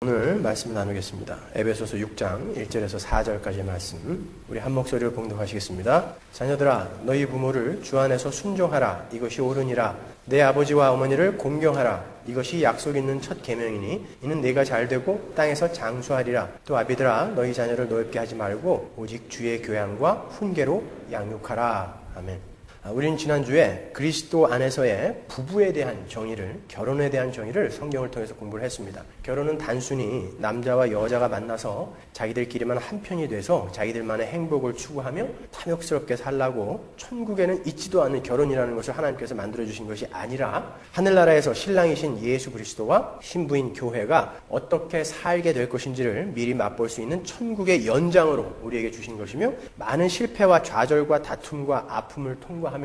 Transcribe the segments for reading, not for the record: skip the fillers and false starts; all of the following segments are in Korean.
오늘 말씀을 나누겠습니다. 에베소서 6장 1절에서 4절까지의 말씀, 우리 한 목소리로 봉독하시겠습니다. 자녀들아, 너희 부모를 주 안에서 순종하라. 이것이 옳으니라. 내 아버지와 어머니를 공경하라. 이것이 약속 있는 첫 계명이니 이는 네가 잘되고 땅에서 장수하리라. 또 아비들아, 너희 자녀를 노엽게 하지 말고 오직 주의 교양과 훈계로 양육하라. 아멘. 우리는 지난주에 그리스도 안에서의 부부에 대한 정의를, 결혼에 대한 정의를 성경을 통해서 공부를 했습니다. 결혼은 단순히 남자와 여자가 만나서 자기들끼리만 한편이 돼서 자기들만의 행복을 추구하며 탐욕스럽게 살라고 천국에는 있지도 않은 결혼이라는 것을 하나님께서 만들어주신 것이 아니라, 하늘나라에서 신랑이신 예수 그리스도와 신부인 교회가 어떻게 살게 될 것인지를 미리 맛볼 수 있는 천국의 연장으로 우리에게 주신 것이며, 많은 실패와 좌절과 다툼과 아픔을 통과하며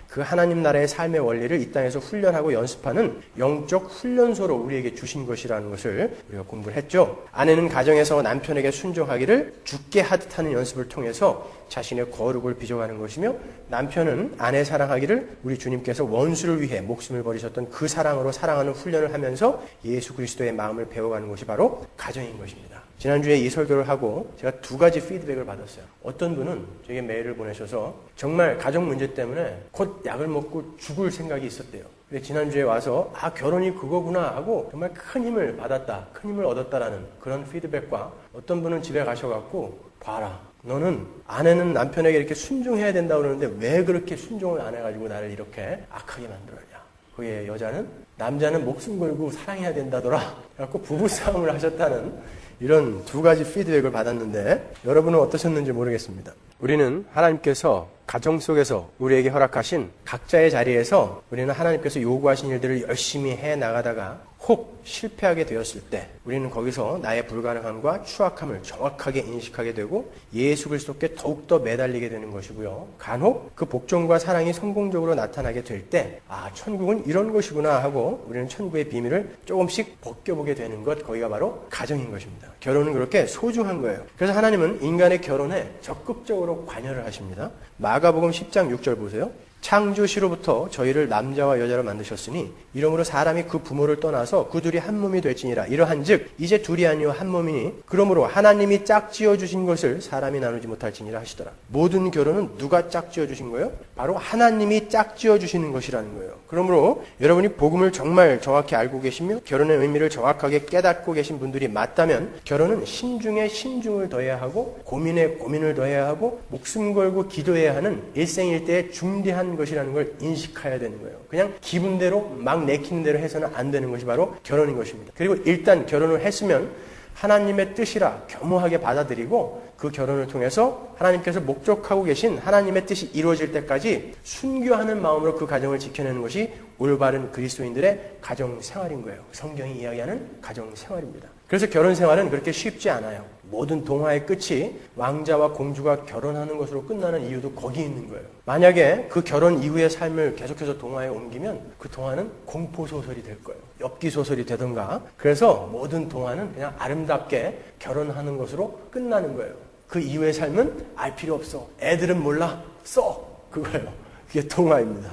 그 하나님 나라의 삶의 원리를 이 땅에서 훈련하고 연습하는 영적 훈련소로 우리에게 주신 것이라는 것을 우리가 공부를 했죠. 아내는 가정에서 남편에게 순종하기를 죽게 하듯 하는 연습을 통해서 자신의 거룩을 빚어가는 것이며, 남편은 아내 사랑하기를 우리 주님께서 원수를 위해 목숨을 버리셨던 그 사랑으로 사랑하는 훈련을 하면서 예수 그리스도의 마음을 배워가는 것이 바로 가정인 것입니다. 지난주에 이 설교를 하고 제가 두 가지 피드백을 받았어요. 어떤 분은 제게 메일을 보내셔서 정말 가정 문제 때문에 곧 약을 먹고 죽을 생각이 있었대요. 근데 지난주에 와서 결혼이 그거구나 하고 정말 큰 힘을 받았다, 큰 힘을 얻었다라는 그런 피드백과, 어떤 분은 집에 가셔갖고 봐라, 너는 아내는 남편에게 이렇게 순종해야 된다고 그러는데 왜 그렇게 순종을 안 해가지고 나를 이렇게 악하게 만들었냐. 거기에 여자는 남자는 목숨 걸고 사랑해야 된다더라. 그래갖고 부부싸움을 하셨다는 이런 두 가지 피드백을 받았는데, 여러분은 어떠셨는지 모르겠습니다. 우리는 하나님께서 가정 속에서 우리에게 허락하신 각자의 자리에서 우리는 하나님께서 요구하신 일들을 열심히 해 나가다가 혹 실패하게 되었을 때 우리는 거기서 나의 불가능함과 추악함을 정확하게 인식하게 되고 예수 그리스도께 더욱더 매달리게 되는 것이고요. 간혹 그 복종과 사랑이 성공적으로 나타나게 될 때 천국은 이런 것이구나 하고 우리는 천국의 비밀을 조금씩 벗겨보게 되는 것, 거기가 바로 가정인 것입니다. 결혼은 그렇게 소중한 거예요. 그래서 하나님은 인간의 결혼에 적극적으로 관여를 하십니다. 마가복음 10장 6절 보세요. 창조시로부터 저희를 남자와 여자로 만드셨으니 이러므로 사람이 그 부모를 떠나서 그 둘이 한 몸이 될지니라. 이러한즉 이제 둘이 아니요 한 몸이니 그러므로 하나님이 짝지어 주신 것을 사람이 나누지 못할지니라 하시더라. 모든 결혼은 누가 짝지어 주신 거예요? 바로 하나님이 짝지어 주시는 것이라는 거예요. 그러므로 여러분이 복음을 정말 정확히 알고 계시며 결혼의 의미를 정확하게 깨닫고 계신 분들이 맞다면, 결혼은 신중에 신중을 더해야 하고 고민에 고민을 더해야 하고 목숨 걸고 기도해야 하는 일생일대의 중대한 것이라는 걸 인식해야 되는 거예요. 그냥 기분대로 막 내키는 대로 해서는 안 되는 것이 바로 결혼인 것입니다. 그리고 일단 결혼을 했으면 하나님의 뜻이라 겸허하게 받아들이고 그 결혼을 통해서 하나님께서 목적하고 계신 하나님의 뜻이 이루어질 때까지 순교하는 마음으로 그 가정을 지켜내는 것이 올바른 그리스도인들의 가정 생활인 거예요. 성경이 이야기하는 가정 생활입니다. 그래서 결혼 생활은 그렇게 쉽지 않아요. 모든 동화의 끝이 왕자와 공주가 결혼하는 것으로 끝나는 이유도 거기 있는 거예요. 만약에 그 결혼 이후의 삶을 계속해서 동화에 옮기면 그 동화는 공포소설이 될 거예요. 엽기소설이 되던가. 그래서 모든 동화는 그냥 아름답게 결혼하는 것으로 끝나는 거예요. 그 이후의 삶은 알 필요 없어. 애들은 몰라. 써. 그거예요. 그게 동화입니다.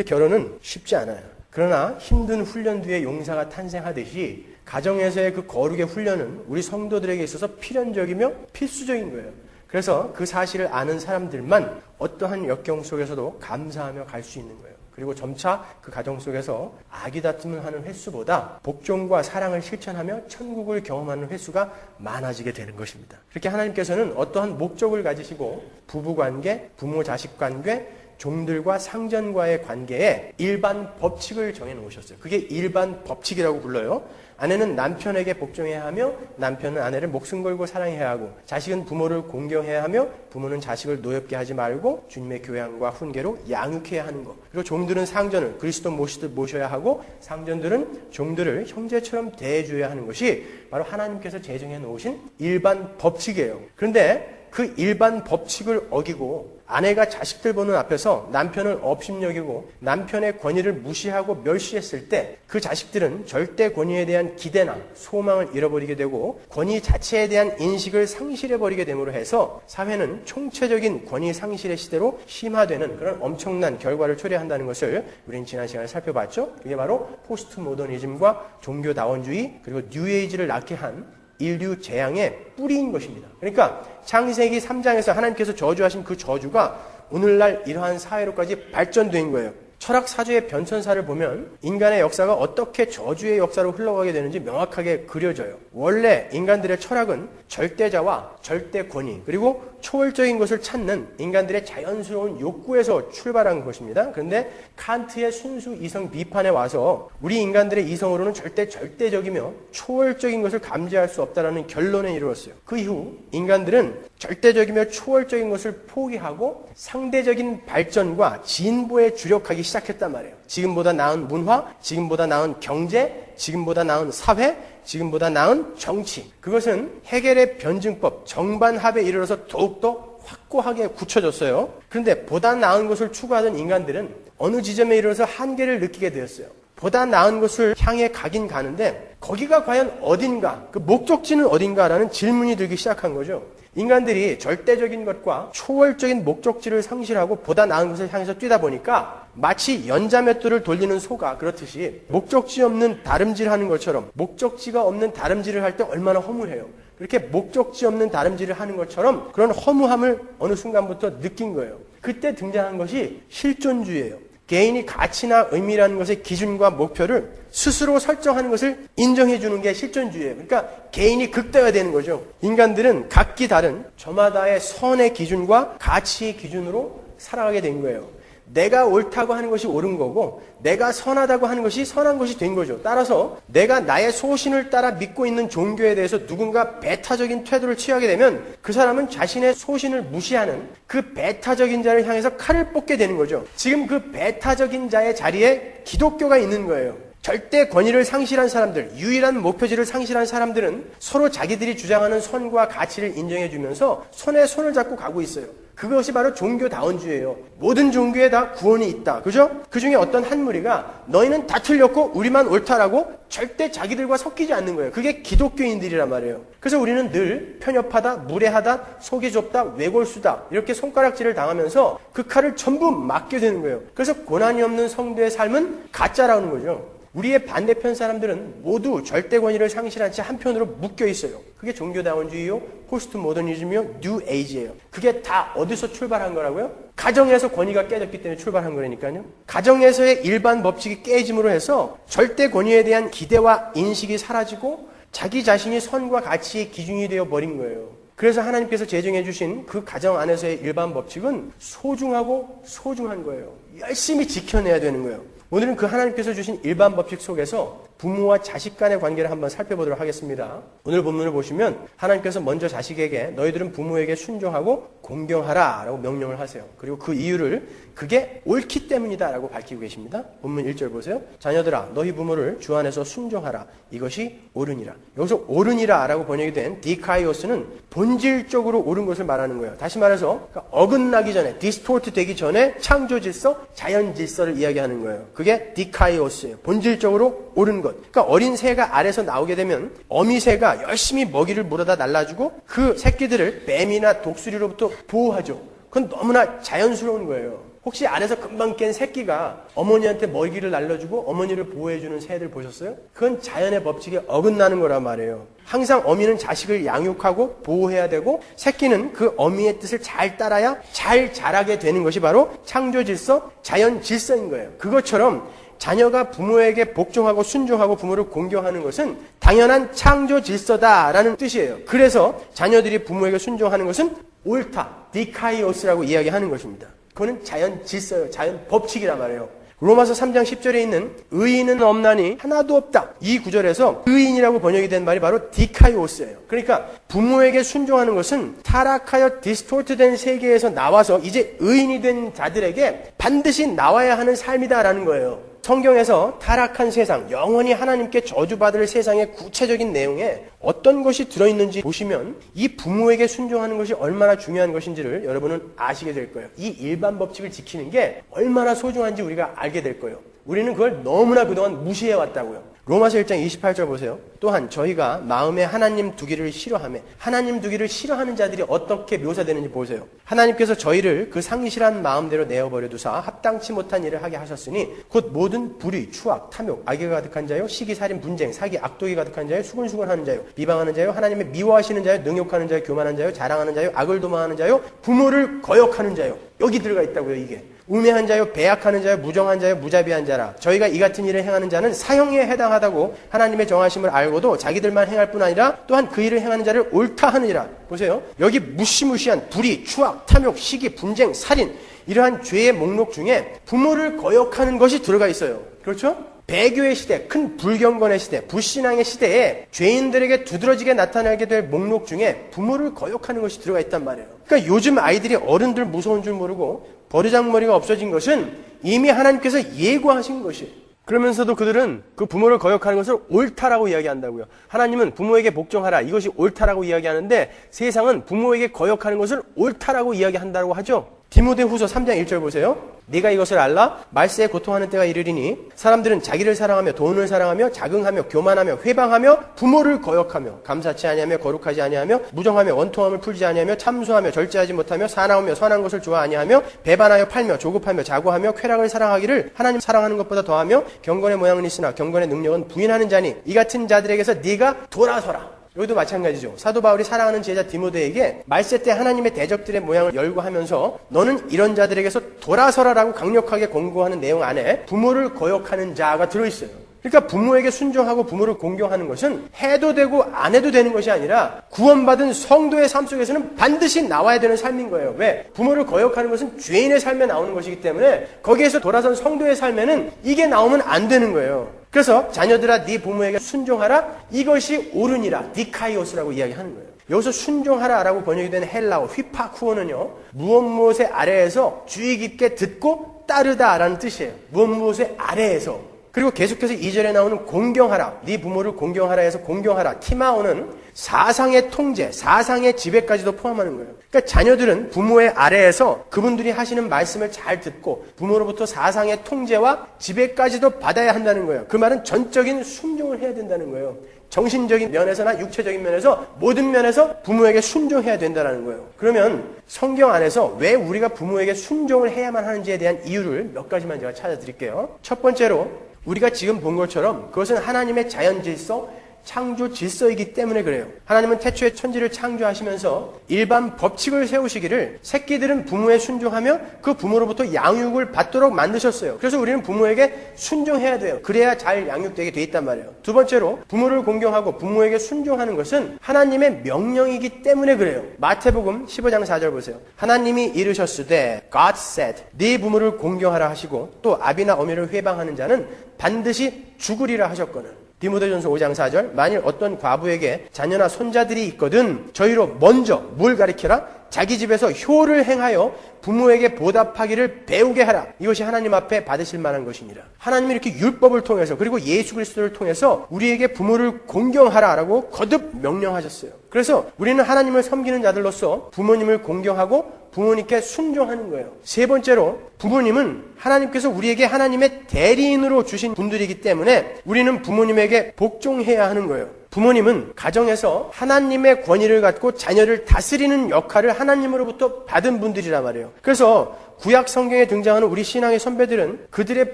결혼은 쉽지 않아요. 그러나 힘든 훈련 뒤에 용사가 탄생하듯이 가정에서의 그 거룩의 훈련은 우리 성도들에게 있어서 필연적이며 필수적인 거예요. 그래서 그 사실을 아는 사람들만 어떠한 역경 속에서도 감사하며 갈 수 있는 거예요. 그리고 점차 그 가정 속에서 아기다툼을 하는 횟수보다 복종과 사랑을 실천하며 천국을 경험하는 횟수가 많아지게 되는 것입니다. 그렇게 하나님께서는 어떠한 목적을 가지시고 부부관계, 부모-자식 관계, 종들과 상전과의 관계에 일반 법칙을 정해놓으셨어요. 그게 일반 법칙이라고 불러요. 아내는 남편에게 복종해야 하며 남편은 아내를 목숨 걸고 사랑해야 하고, 자식은 부모를 공경해야 하며 부모는 자식을 노엽게 하지 말고 주님의 교양과 훈계로 양육해야 하는 것. 그리고 종들은 상전을 그리스도 모시듯 모셔야 하고 상전들은 종들을 형제처럼 대해줘야 하는 것이 바로 하나님께서 제정해 놓으신 일반 법칙이에요. 그런데 그 일반 법칙을 어기고 아내가 자식들 보는 앞에서 남편을 업신여기고 남편의 권위를 무시하고 멸시했을 때 그 자식들은 절대 권위에 대한 기대나 소망을 잃어버리게 되고 권위 자체에 대한 인식을 상실해버리게 됨으로 해서 사회는 총체적인 권위 상실의 시대로 심화되는 그런 엄청난 결과를 초래한다는 것을 우리는 지난 시간에 살펴봤죠. 그게 바로 포스트 모더니즘과 종교다원주의 그리고 뉴에이지를 낳게 한 인류 재앙의 뿌리인 것입니다. 그러니까 창세기 3장에서 하나님께서 저주하신 그 저주가 오늘날 이러한 사회로까지 발전된 거예요. 철학 사주의 변천사를 보면 인간의 역사가 어떻게 저주의 역사로 흘러가게 되는지 명확하게 그려져요. 원래 인간들의 철학은 절대자와 절대 권위 그리고 초월적인 것을 찾는 인간들의 자연스러운 욕구에서 출발한 것입니다. 그런데 칸트의 순수 이성 비판에 와서 우리 인간들의 이성으로는 절대적이며 초월적인 것을 감지할 수 없다는 결론에 이르렀어요. 그 이후 인간들은 절대적이며 초월적인 것을 포기하고 상대적인 발전과 진보에 주력하기 시작했단 말이에요. 지금보다 나은 문화, 지금보다 나은 경제, 지금보다 나은 사회, 지금보다 나은 정치. 그것은 해겔의 변증법 정반합에 이르러서 더욱더 확고하게 굳혀졌어요. 그런데 보다 나은 것을 추구하던 인간들은 어느 지점에 이르러서 한계를 느끼게 되었어요. 보다 나은 것을 향해 가긴 가는데 거기가 과연 어딘가, 그 목적지는 어딘가라는 질문이 들기 시작한 거죠. 인간들이 절대적인 것과 초월적인 목적지를 상실하고 보다 나은 것을 향해서 뛰다 보니까 마치 연자맷돌을 돌리는 소가 그렇듯이 목적지 없는 다름질하는 것처럼 목적지가 없는 다름질을 할 때 얼마나 허무해요. 그렇게 목적지 없는 다름질을 하는 것처럼 그런 허무함을 어느 순간부터 느낀 거예요. 그때 등장한 것이 실존주의예요. 개인이 가치나 의미라는 것의 기준과 목표를 스스로 설정하는 것을 인정해 주는 게 실존주의예요. 그러니까 개인이 극대화되는 거죠. 인간들은 각기 다른 저마다의 선의 기준과 가치의 기준으로 살아가게 된 거예요. 내가 옳다고 하는 것이 옳은 거고 내가 선하다고 하는 것이 선한 것이 된 거죠. 따라서 내가 나의 소신을 따라 믿고 있는 종교에 대해서 누군가 배타적인 태도를 취하게 되면 그 사람은 자신의 소신을 무시하는 그 배타적인 자를 향해서 칼을 뽑게 되는 거죠. 지금 그 배타적인 자의 자리에 기독교가 있는 거예요. 절대 권위를 상실한 사람들, 유일한 목표지를 상실한 사람들은 서로 자기들이 주장하는 선과 가치를 인정해주면서 손에 손을 잡고 가고 있어요. 그것이 바로 종교다원주의예요. 모든 종교에 다 구원이 있다. 그죠? 그 중에 어떤 한 무리가 너희는 다 틀렸고 우리만 옳다라고 절대 자기들과 섞이지 않는 거예요. 그게 기독교인들이란 말이에요. 그래서 우리는 늘 편협하다, 무례하다, 속이 좁다, 외골수다 이렇게 손가락질을 당하면서 그 칼을 전부 맞게 되는 거예요. 그래서 고난이 없는 성도의 삶은 가짜라는 거죠. 우리의 반대편 사람들은 모두 절대 권위를 상실한 채 한편으로 묶여 있어요. 그게 종교다원주의요, 포스트 모더니즘이요, 뉴에이지예요. 그게 다 어디서 출발한 거라고요? 가정에서 권위가 깨졌기 때문에 출발한 거라니까요. 가정에서의 일반 법칙이 깨짐으로 해서 절대 권위에 대한 기대와 인식이 사라지고 자기 자신이 선과 가치의 기준이 되어 버린 거예요. 그래서 하나님께서 제정해 주신 그 가정 안에서의 일반 법칙은 소중한 거예요. 열심히 지켜내야 되는 거예요. 오늘은 그 하나님께서 주신 일반 법칙 속에서 부모와 자식 간의 관계를 한번 살펴보도록 하겠습니다. 오늘 본문을 보시면 하나님께서 먼저 자식에게 너희들은 부모에게 순종하고 공경하라 라고 명령을 하세요. 그리고 그 이유를 그게 옳기 때문이다 라고 밝히고 계십니다. 본문 1절 보세요. 자녀들아 너희 부모를 주 안에서 순종하라. 이것이 옳으니라. 여기서 옳으니라 라고 번역이 된 디카이오스는 본질적으로 옳은 것을 말하는 거예요. 다시 말해서 어긋나기 전에, 디스토트 되기 전에 창조 질서, 자연 질서를 이야기하는 거예요. 그게 디카이오스예요. 본질적으로 옳은 것. 그러니까 어린 새가 알에서 나오게 되면 어미 새가 열심히 먹이를 물어다 날라주고 그 새끼들을 뱀이나 독수리로부터 보호하죠. 그건 너무나 자연스러운 거예요. 혹시 알에서 금방 깬 새끼가 어머니한테 먹이를 날려주고 어머니를 보호해주는 새들 보셨어요? 그건 자연의 법칙에 어긋나는 거란 말이에요. 항상 어미는 자식을 양육하고 보호해야 되고 새끼는 그 어미의 뜻을 잘 따라야 잘 자라게 되는 것이 바로 창조 질서, 자연 질서인 거예요. 그것처럼 자녀가 부모에게 복종하고 순종하고 부모를 공경하는 것은 당연한 창조 질서다라는 뜻이에요. 그래서 자녀들이 부모에게 순종하는 것은 옳다, 디카이오스라고 이야기하는 것입니다. 그거는 자연 질서예요. 자연 법칙이란 말이에요. 로마서 3장 10절에 있는 의인은 없나니 하나도 없다. 이 구절에서 의인이라고 번역이 된 말이 바로 디카이오스예요. 그러니까 부모에게 순종하는 것은 타락하여 디스토트된 세계에서 나와서 이제 의인이 된 자들에게 반드시 나와야 하는 삶이다라는 거예요. 성경에서 타락한 세상, 영원히 하나님께 저주받을 세상의 구체적인 내용에 어떤 것이 들어있는지 보시면 이 부모에게 순종하는 것이 얼마나 중요한 것인지를 여러분은 아시게 될 거예요. 이 일반 법칙을 지키는 게 얼마나 소중한지 우리가 알게 될 거예요. 우리는 그걸 너무나 그동안 무시해왔다고요. 로마서 1장 28절 보세요. 또한 저희가 마음에 하나님 두기를 싫어하며 하나님 두기를 싫어하는 자들이 어떻게 묘사되는지 보세요. 하나님께서 저희를 그 상실한 마음대로 내어버려 두사 합당치 못한 일을 하게 하셨으니 곧 모든 불의, 추악, 탐욕, 악의가 가득한 자요, 시기, 살인, 분쟁, 사기, 악독이 가득한 자요, 수근수근하는 자요, 비방하는 자요, 하나님의 미워하시는 자요, 능욕하는 자요, 교만한 자요, 자랑하는 자요, 악을 도망하는 자요, 부모를 거역하는 자요. 여기 들어가 있다고요. 이게 우매한 자요, 배약하는 자요, 무정한 자요, 무자비한 자라. 저희가 이 같은 일을 행하는 자는 사형에 해당하다고 하나님의 정하심을 알고도 자기들만 행할 뿐 아니라 또한 그 일을 행하는 자를 옳다 하느니라. 보세요. 여기 무시무시한 불의, 추악, 탐욕, 시기, 분쟁, 살인 이러한 죄의 목록 중에 부모를 거역하는 것이 들어가 있어요. 그렇죠? 배교의 시대, 큰 불경건의 시대, 불신앙의 시대에 죄인들에게 두드러지게 나타나게 될 목록 중에 부모를 거역하는 것이 들어가 있단 말이에요. 그러니까 요즘 아이들이 어른들 무서운 줄 모르고 버르장머리가 없어진 것은 이미 하나님께서 예고하신 것이에요. 그러면서도 그들은 그 부모를 거역하는 것을 옳다라고 이야기한다고요. 하나님은 부모에게 복종하라, 이것이 옳다라고 이야기하는데 세상은 부모에게 거역하는 것을 옳다라고 이야기한다고 하죠. 디모데후서 3장 1절 보세요. 네가 이것을 알라? 말세에 고통하는 때가 이르리니 사람들은 자기를 사랑하며 돈을 사랑하며 자긍하며 교만하며 회방하며 부모를 거역하며 감사치 아니하며 거룩하지 아니하며 무정하며 원통함을 풀지 아니하며 참수하며 절제하지 못하며 사나우며 선한 것을 좋아 아니하며 배반하여 팔며 조급하며 자고하며 쾌락을 사랑하기를 하나님 사랑하는 것보다 더하며 경건의 모양은 있으나 경건의 능력은 부인하는 자니 이 같은 자들에게서 네가 돌아서라. 여기도 마찬가지죠. 사도 바울이 사랑하는 제자 디모데에게 말세 때 하나님의 대적들의 모양을 열거하면서 너는 이런 자들에게서 돌아서라라고 강력하게 권고하는 내용 안에 부모를 거역하는 자가 들어있어요. 그러니까 부모에게 순종하고 부모를 공경하는 것은 해도 되고 안 해도 되는 것이 아니라 구원받은 성도의 삶 속에서는 반드시 나와야 되는 삶인 거예요. 왜? 부모를 거역하는 것은 죄인의 삶에 나오는 것이기 때문에 거기에서 돌아선 성도의 삶에는 이게 나오면 안 되는 거예요. 그래서 자녀들아 네 부모에게 순종하라, 이것이 옳으니라, 니카이오스라고 이야기하는 거예요. 여기서 순종하라라고 번역이 된 헬라어 휘파쿠어는요, 무엇의 아래에서 주의 깊게 듣고 따르다라는 뜻이에요. 무엇의 아래에서. 그리고 계속해서 2절에 나오는 공경하라, 네 부모를 공경하라 해서 공경하라, 티마오는 사상의 통제, 사상의 지배까지도 포함하는 거예요. 그러니까 자녀들은 부모의 아래에서 그분들이 하시는 말씀을 잘 듣고 부모로부터 사상의 통제와 지배까지도 받아야 한다는 거예요. 그 말은 전적인 순종을 해야 된다는 거예요. 정신적인 면에서나 육체적인 면에서 모든 면에서 부모에게 순종해야 된다는 거예요. 그러면 성경 안에서 왜 우리가 부모에게 순종을 해야만 하는지에 대한 이유를 몇 가지만 제가 찾아드릴게요. 첫 번째로 우리가 지금 본 것처럼 그것은 하나님의 자연 질서, 창조 질서이기 때문에 그래요. 하나님은 태초에 천지를 창조하시면서 일반 법칙을 세우시기를 새끼들은 부모에 순종하며 그 부모로부터 양육을 받도록 만드셨어요. 그래서 우리는 부모에게 순종해야 돼요. 그래야 잘 양육되게 돼 있단 말이에요. 두 번째로 부모를 공경하고 부모에게 순종하는 것은 하나님의 명령이기 때문에 그래요. 마태복음 15장 4절 보세요. 하나님이 이르셨으되 God said 네 부모를 공경하라 하시고 또 아비나 어미를 회방하는 자는 반드시 죽으리라 하셨거늘. 디모데전서 5장 4절 만일 어떤 과부에게 자녀나 손자들이 있거든 저희로 먼저 뭘 가리켜라? 자기 집에서 효를 행하여 부모에게 보답하기를 배우게 하라. 이것이 하나님 앞에 받으실 만한 것이니라. 하나님이 이렇게 율법을 통해서 그리고 예수 그리스도를 통해서 우리에게 부모를 공경하라라고 거듭 명령하셨어요. 그래서 우리는 하나님을 섬기는 자들로서 부모님을 공경하고 부모님께 순종하는 거예요. 세 번째로 부모님은 하나님께서 우리에게 하나님의 대리인으로 주신 분들이기 때문에 우리는 부모님에게 복종해야 하는 거예요. 부모님은 가정에서 하나님의 권위를 갖고 자녀를 다스리는 역할을 하나님으로부터 받은 분들이란 말이에요. 그래서 구약 성경에 등장하는 우리 신앙의 선배들은 그들의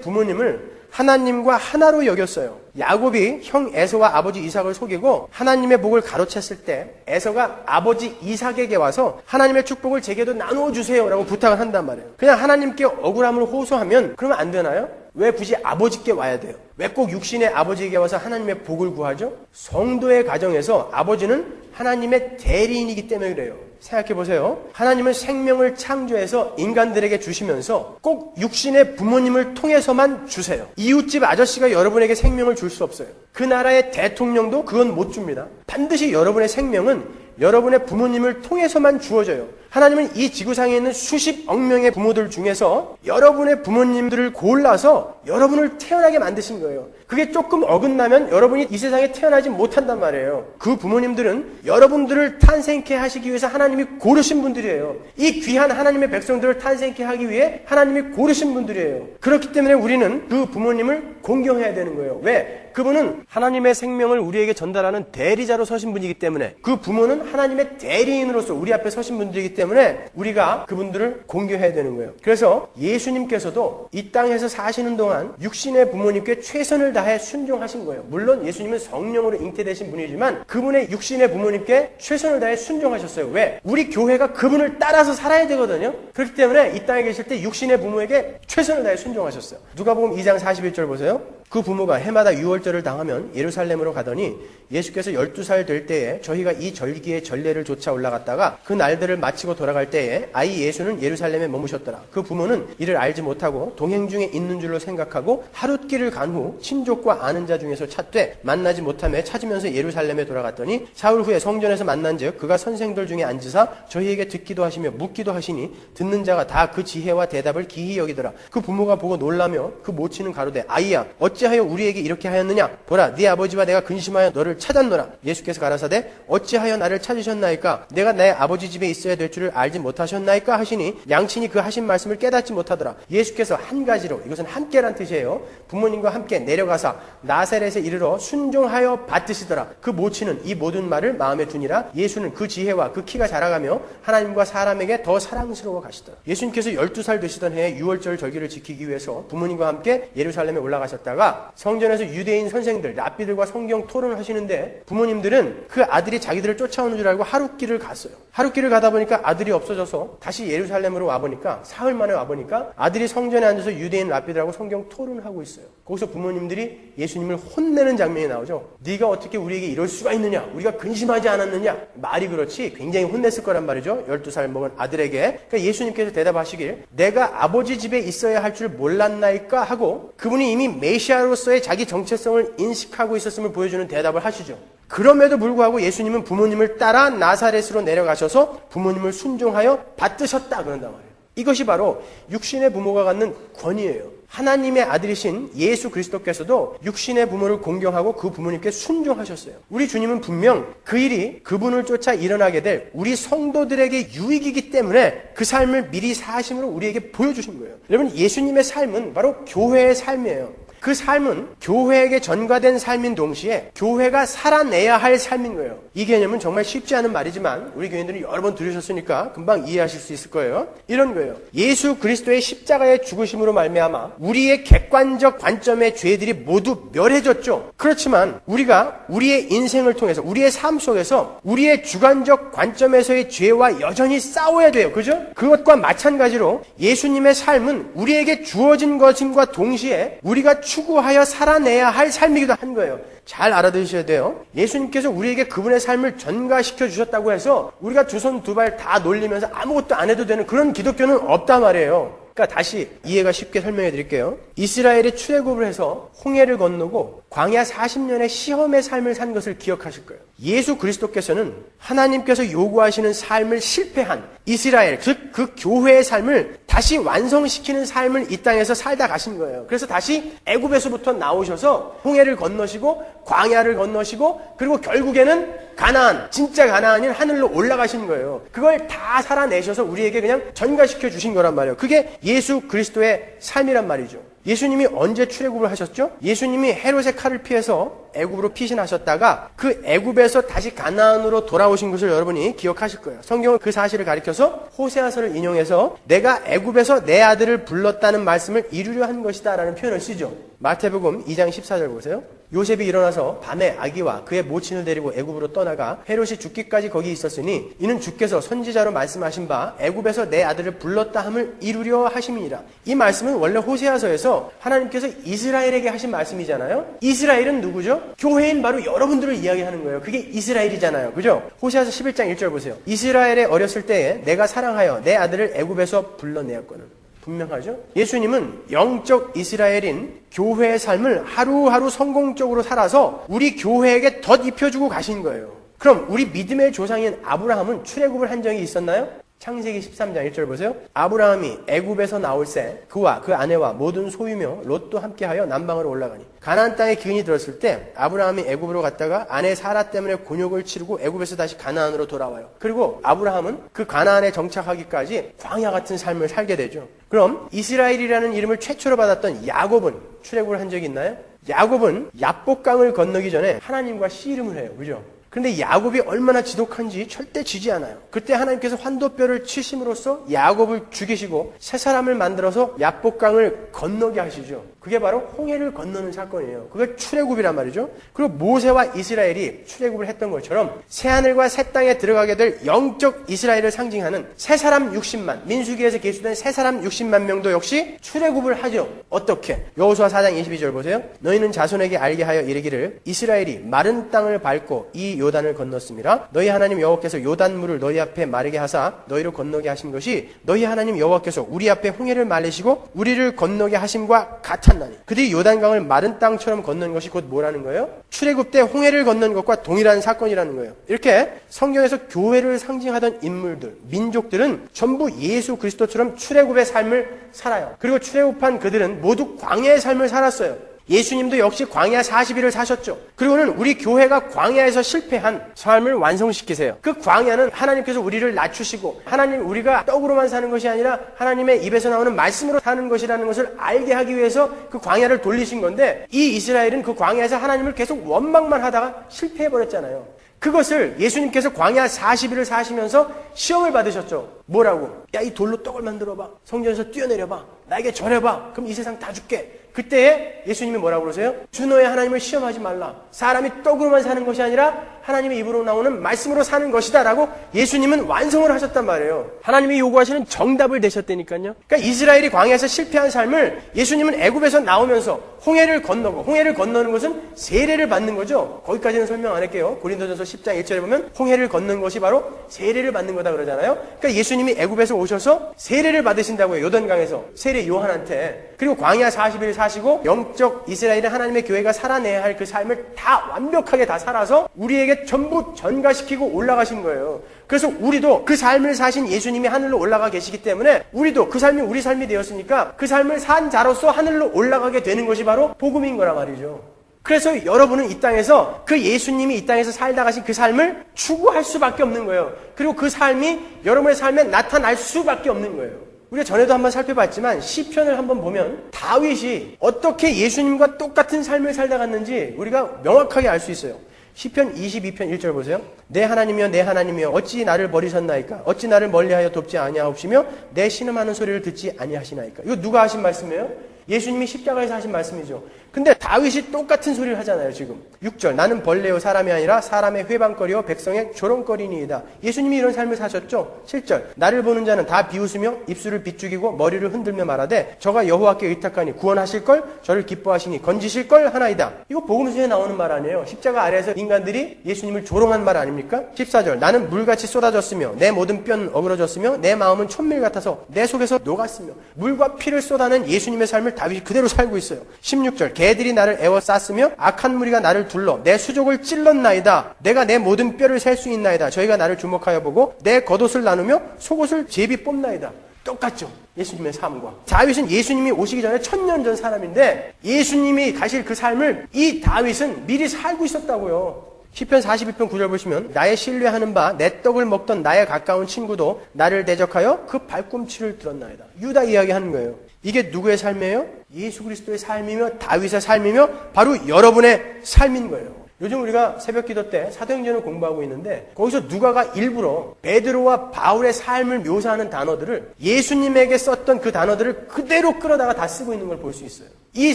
부모님을 하나님과 하나로 여겼어요. 야곱이 형 에서와 아버지 이삭을 속이고 하나님의 복을 가로챘을 때 에서가 아버지 이삭에게 와서 하나님의 축복을 제게도 나누어 주세요라고 부탁을 한단 말이에요. 그냥 하나님께 억울함을 호소하면 그러면 안 되나요? 왜 굳이 아버지께 와야 돼요? 왜 꼭 육신의 아버지에게 와서 하나님의 복을 구하죠? 성도의 가정에서 아버지는 하나님의 대리인이기 때문에 그래요. 생각해 보세요. 하나님은 생명을 창조해서 인간들에게 주시면서 꼭 육신의 부모님을 통해서만 주세요. 이웃집 아저씨가 여러분에게 생명을 줄 수 없어요. 그 나라의 대통령도 그건 못 줍니다. 반드시 여러분의 생명은 여러분의 부모님을 통해서만 주어져요. 하나님은 이 지구상에 있는 수십억 명의 부모들 중에서 여러분의 부모님들을 골라서 여러분을 태어나게 만드신 거예요. 그게 조금 어긋나면 여러분이 이 세상에 태어나지 못한단 말이에요. 그 부모님들은 여러분들을 탄생케 하시기 위해서 하나님이 고르신 분들이에요. 이 귀한 하나님의 백성들을 탄생케 하기 위해 하나님이 고르신 분들이에요. 그렇기 때문에 우리는 그 부모님을 공경해야 되는 거예요. 왜? 그분은 하나님의 생명을 우리에게 전달하는 대리자로 서신 분이기 때문에, 그 부모는 하나님의 대리인으로서 우리 앞에 서신 분들이기 때문에 우리가 그분들을 공경해야 되는 거예요. 그래서 예수님께서도 이 땅에서 사시는 동안 육신의 부모님께 최선을 다해 순종하신 거예요. 물론 예수님은 성령으로 잉태되신 분이지만 그분의 육신의 부모님께 최선을 다해 순종하셨어요. 왜? 우리 교회가 그분을 따라서 살아야 되거든요. 그렇기 때문에 이 땅에 계실 때 육신의 부모에게 최선을 다해 순종하셨어요. 누가복음 2장 41절 보세요. 그 부모가 해마다 유월절을 당하면 예루살렘으로 가더니 예수께서 12살 될 때에 저희가 이 절기의 전례를 쫓아 올라갔다가 그 날들을 마치고 돌아갈 때에 아이 예수는 예루살렘에 머무셨더라. 그 부모는 이를 알지 못하고 동행 중에 있는 줄로 생각하고 하룻길을 간 후 친족과 아는 자 중에서 찾되 만나지 못하며 찾으면서 예루살렘에 돌아갔더니 사흘 후에 성전에서 만난즉 그가 선생들 중에 앉으사 저희에게 듣기도 하시며 묻기도 하시니 듣는 자가 다 그 지혜와 대답을 기히 여기더라. 그 부모가 보고 놀라며 그 모친은 가로되 아이야 어찌하여 우리에게 이렇게 하였느냐? 보라 네 아버지와 내가 근심하여 너를 찾았노라. 예수께서 가라사대 어찌하여 나를 찾으셨나이까? 내가 내 아버지 집에 있어야 될 줄을 알지 못하셨나이까? 하시니 양친이 그 하신 말씀을 깨닫지 못하더라. 예수께서 한 가지로, 이것은 함께란 뜻이에요. 부모님과 함께 내려가사 나사렛에 이르러 순종하여 받드시더라. 그 모친은 이 모든 말을 마음에 두니라. 예수는 그 지혜와 그 키가 자라가며 하나님과 사람에게 더 사랑스러워 가시더라. 예수님께서 12살 되시던 해에 유월절 절기를 지키기 위해서 부모님과 함께 예루살렘에 올라가셨다가 성전에서 유대인 선생들, 랍비들과 성경 토론을 하시는데 부모님들은 그 아들이 자기들을 쫓아오는 줄 알고 하룻길을 갔어요. 하룻길을 가다 보니까 아들이 없어져서 다시 예루살렘으로 와보니까 사흘 만에 와보니까 아들이 성전에 앉아서 유대인 랍비들하고 성경 토론을 하고 있어요. 거기서 부모님들이 예수님을 혼내는 장면이 나오죠. 네가 어떻게 우리에게 이럴 수가 있느냐? 우리가 근심하지 않았느냐? 말이 그렇지 굉장히 혼냈을 거란 말이죠. 12살 먹은 아들에게. 그러니까 예수님께서 대답하시길 내가 아버지 집에 있어야 할 줄 몰랐나이까? 하고 그분이 이미 메시아로서의 자기 정체성을 인식하고 있었음을 보여주는 대답을 하시죠. 그럼에도 불구하고 예수님은 부모님을 따라 나사렛으로 내려가셔서 부모님을 순종하여 받드셨다 그런단 말이에요. 이것이 바로 육신의 부모가 갖는 권위예요. 하나님의 아들이신 예수 그리스도께서도 육신의 부모를 공경하고 그 부모님께 순종하셨어요. 우리 주님은 분명 그 일이 그분을 쫓아 일어나게 될 우리 성도들에게 유익이기 때문에 그 삶을 미리 사심으로 우리에게 보여주신 거예요. 여러분 예수님의 삶은 바로 교회의 삶이에요. 그 삶은 교회에게 전가된 삶인 동시에 교회가 살아내야 할 삶인 거예요. 이 개념은 정말 쉽지 않은 말이지만 우리 교인들은 여러 번 들으셨으니까 금방 이해하실 수 있을 거예요. 이런 거예요. 예수 그리스도의 십자가의 죽으심으로 말미암아 우리의 객관적 관점의 죄들이 모두 멸해졌죠. 그렇지만 우리가 우리의 인생을 통해서 우리의 삶 속에서 우리의 주관적 관점에서의 죄와 여전히 싸워야 돼요. 그죠? 그것과 마찬가지로 예수님의 삶은 우리에게 주어진 것임과 동시에 우리가 추구하여 살아내야 할 삶이기도 한 거예요. 잘 알아두셔야 돼요. 예수님께서 우리에게 그분의 삶을 전가시켜 주셨다고 해서 우리가 두 손 두 발 다 놀리면서 아무것도 안 해도 되는 그런 기독교는 없단 말이에요. 그러니까 다시 이해가 쉽게 설명해 드릴게요. 이스라엘이 출애굽을 해서 홍해를 건너고 광야 40년의 시험의 삶을 산 것을 기억하실 거예요. 예수 그리스도께서는 하나님께서 요구하시는 삶을 실패한 이스라엘, 즉 그 교회의 삶을 다시 완성시키는 삶을 이 땅에서 살다 가신 거예요. 그래서 다시 애굽에서부터 나오셔서 홍해를 건너시고 광야를 건너시고 그리고 결국에는 가나안, 진짜 가나안인 하늘로 올라가신 거예요. 그걸 다 살아내셔서 우리에게 그냥 전가시켜 주신 거란 말이에요. 그게 예수 그리스도의 삶이란 말이죠. 예수님이 언제 출애굽을 하셨죠? 예수님이 헤롯의 칼을 피해서 애굽으로 피신하셨다가 그 애굽에서 다시 가나안으로 돌아오신 것을 여러분이 기억하실 거예요. 성경은 그 사실을 가리켜서 호세아서를 인용해서 내가 애굽에서 내 아들을 불렀다는 말씀을 이루려 한 것이다 라는 표현을 쓰죠. 마태복음 2장 14절 보세요. 요셉이 일어나서 밤에 아기와 그의 모친을 데리고 애굽으로 떠나가 헤롯이 죽기까지 거기 있었으니 이는 주께서 선지자로 말씀하신 바 애굽에서 내 아들을 불렀다 함을 이루려 하심이니라. 이 말씀은 원래 호세아서에서 하나님께서 이스라엘에게 하신 말씀이잖아요. 이스라엘은 누구죠? 교회인 바로 여러분들을 이야기하는 거예요. 그게 이스라엘이잖아요. 그죠? 호세아서 11장 1절 보세요. 이스라엘에 어렸을 때에 내가 사랑하여 내 아들을 애굽에서 불러내었거늘. 분명하죠? 예수님은 영적 이스라엘인 교회의 삶을 하루하루 성공적으로 살아서 우리 교회에게 덧입혀주고 가신 거예요. 그럼 우리 믿음의 조상인 아브라함은 출애굽을 한 적이 있었나요? 창세기 13장 1절 보세요. 아브라함이 애굽에서 나올새 그와 그 아내와 모든 소유며 롯도 함께하여 남방으로 올라가니 가나안 땅에 기근이 들었을 때 아브라함이 애굽으로 갔다가 아내 사라 때문에 곤욕을 치르고 애굽에서 다시 가나안으로 돌아와요. 그리고 아브라함은 그 가나안에 정착하기까지 광야 같은 삶을 살게 되죠. 그럼 이스라엘이라는 이름을 최초로 받았던 야곱은 출애굽을 한 적이 있나요? 야곱은 야복강을 건너기 전에 하나님과 씨름을 해요. 그죠? 그런데 야곱이 얼마나 지독한지 절대 지지 않아요. 그때 하나님께서 환도뼈를 치심으로써 야곱을 죽이시고 새 사람을 만들어서 야복강을 건너게 하시죠. 그게 바로 홍해를 건너는 사건이에요. 그게 출애굽이란 말이죠. 그리고 모세와 이스라엘이 출애굽을 했던 것처럼 새하늘과 새 땅에 들어가게 될 영적 이스라엘을 상징하는 새 사람 60만, 민수기에서 계수된 새 사람 60만 명도 역시 출애굽을 하죠. 어떻게? 여호수아 4장 22절 보세요. 너희는 자손에게 알게 하여 이르기를 이스라엘이 마른 땅을 밟고 이 요단을 건넜음이라. 너희 하나님 여호와께서 요단물을 너희 앞에 마르게 하사 너희를 건너게 하신 것이 너희 하나님 여호와께서 우리 앞에 홍해를 말리시고 우리를 건너게 하심과 같았나니. 그들이 요단강을 마른 땅처럼 건넌 것이 곧 뭐라는 거예요? 출애굽 때 홍해를 건넌 것과 동일한 사건이라는 거예요. 이렇게 성경에서 교회를 상징하던 인물들, 민족들은 전부 예수 그리스도처럼 출애굽의 삶을 살아요. 그리고 출애굽한 그들은 모두 광야의 삶을 살았어요. 예수님도 역시 광야 40일을 사셨죠. 그리고는 우리 교회가 광야에서 실패한 삶을 완성시키세요. 그 광야는 하나님께서 우리를 낮추시고 하나님 우리가 떡으로만 사는 것이 아니라 하나님의 입에서 나오는 말씀으로 사는 것이라는 것을 알게 하기 위해서 그 광야를 돌리신 건데 이 이스라엘은 그 광야에서 하나님을 계속 원망만 하다가 실패해버렸잖아요. 그것을 예수님께서 광야 40일을 사시면서 시험을 받으셨죠. 뭐라고? 야, 이 돌로 떡을 만들어봐. 성전에서 뛰어내려봐. 나에게 절해봐. 그럼 이 세상 다 줄게. 그때에 예수님이 뭐라고 그러세요? 주 너의 하나님을 시험하지 말라. 사람이 떡으로만 사는 것이 아니라 하나님의 입으로 나오는 말씀으로 사는 것이다 라고 예수님은 완성을 하셨단 말이에요. 하나님이 요구하시는 정답을 내셨다니까요. 그러니까 이스라엘이 광야에서 실패한 삶을 예수님은 애굽에서 나오면서 홍해를 건너고, 홍해를 건너는 것은 세례를 받는 거죠. 거기까지는 설명 안 할게요. 고린도전서 10장 1절에 보면 홍해를 건너는 것이 바로 세례를 받는 거다 그러잖아요. 그러니까 예수님이 애굽에서 오셔서 세례를 받으신다고요. 요단강에서 세례 요한한테. 그리고 광야 40일 사시고 영적 이스라엘의 하나님의 교회가 살아내야 할 그 삶을 다 완벽하게 다 살아서 우리에게 전부 전가시키고 올라가신 거예요. 그래서 우리도 그 삶을 사신 예수님이 하늘로 올라가 계시기 때문에 우리도 그 삶이 우리 삶이 되었으니까 그 삶을 산 자로서 하늘로 올라가게 되는 것이 바로 복음인 거란 말이죠. 그래서 여러분은 이 땅에서 그 예수님이 이 땅에서 살다 가신 그 삶을 추구할 수밖에 없는 거예요. 그리고 그 삶이 여러분의 삶에 나타날 수밖에 없는 거예요. 우리가 전에도 한번 살펴봤지만 시편을 한번 보면 다윗이 어떻게 예수님과 똑같은 삶을 살다 갔는지 우리가 명확하게 알 수 있어요. 시편 22편 1절 보세요. 내 하나님이여 내 하나님이여 어찌 나를 버리셨나이까? 어찌 나를 멀리하여 돕지 아니하옵시며 내 신음하는 소리를 듣지 아니하시나이까? 이거 누가 하신 말씀이에요? 예수님이 십자가에서 하신 말씀이죠. 근데 다윗이 똑같은 소리를 하잖아요. 지금 6절 나는 벌레요 사람이 아니라 사람의 회방거리요 백성의 조롱거리니이다. 예수님이 이런 삶을 사셨죠. 7절 나를 보는 자는 다 비웃으며 입술을 비죽이고 머리를 흔들며 말하되 저가 여호와께 의탁하니 구원하실걸 저를 기뻐하시니 건지실걸 하나이다. 이거 복음서에 나오는 말 아니에요. 십자가 아래에서 인간들이 예수님을 조롱한 말 아닙니까? 14절 나는 물같이 쏟아졌으며 내 모든 뼈는 어그러졌으며 내 마음은 천밀 같아서 내 속에서 녹았으며 물과 피를 쏟아낸 예수님의 삶을 다윗이 그대로 살고 있어요. 16절 개들이 나를 애워쌌으며 악한 무리가 나를 둘러 내 수족을 찔렀나이다. 내가 내 모든 뼈를 셀 수 있나이다. 저희가 나를 주목하여 보고 내 겉옷을 나누며 속옷을 제비 뽑나이다. 똑같죠. 예수님의 삶과. 다윗은 예수님이 오시기 전에 1000년 전 사람인데 예수님이 가실 그 삶을 이 다윗은 미리 살고 있었다고요. 시편 42편 9절 보시면 나의 신뢰하는 바 내 떡을 먹던 나의 가까운 친구도 나를 대적하여 그 발꿈치를 들었나이다. 유다 이야기하는 거예요. 이게 누구의 삶이에요? 예수 그리스도의 삶이며 다윗의 삶이며 바로 여러분의 삶인 거예요. 요즘 우리가 새벽 기도 때 사도행전을 공부하고 있는데 거기서 누가가 일부러 베드로와 바울의 삶을 묘사하는 단어들을 예수님에게 썼던 그 단어들을 그대로 끌어다가 다 쓰고 있는 걸 볼 수 있어요. 이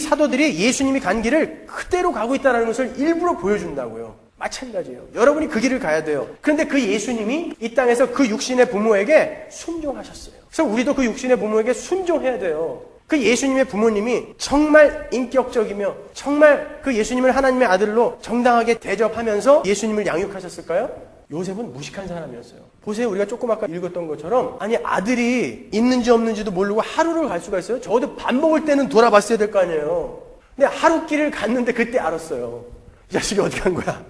사도들이 예수님이 간 길을 그대로 가고 있다는 것을 일부러 보여준다고요. 마찬가지예요. 여러분이 그 길을 가야 돼요. 그런데 그 예수님이 이 땅에서 그 육신의 부모에게 순종하셨어요. 그래서 우리도 그 육신의 부모에게 순종해야 돼요. 그 예수님의 부모님이 정말 인격적이며 정말 그 예수님을 하나님의 아들로 정당하게 대접하면서 예수님을 양육하셨을까요? 요셉은 무식한 사람이었어요. 보세요. 우리가 조금 아까 읽었던 것처럼 아니 아들이 있는지 없는지도 모르고 하루를 갈 수가 있어요? 적어도 밥 먹을 때는 돌아봤어야 될 거 아니에요. 근데 하루길을 갔는데 그때 알았어요. 이 자식이 어디 간 거야?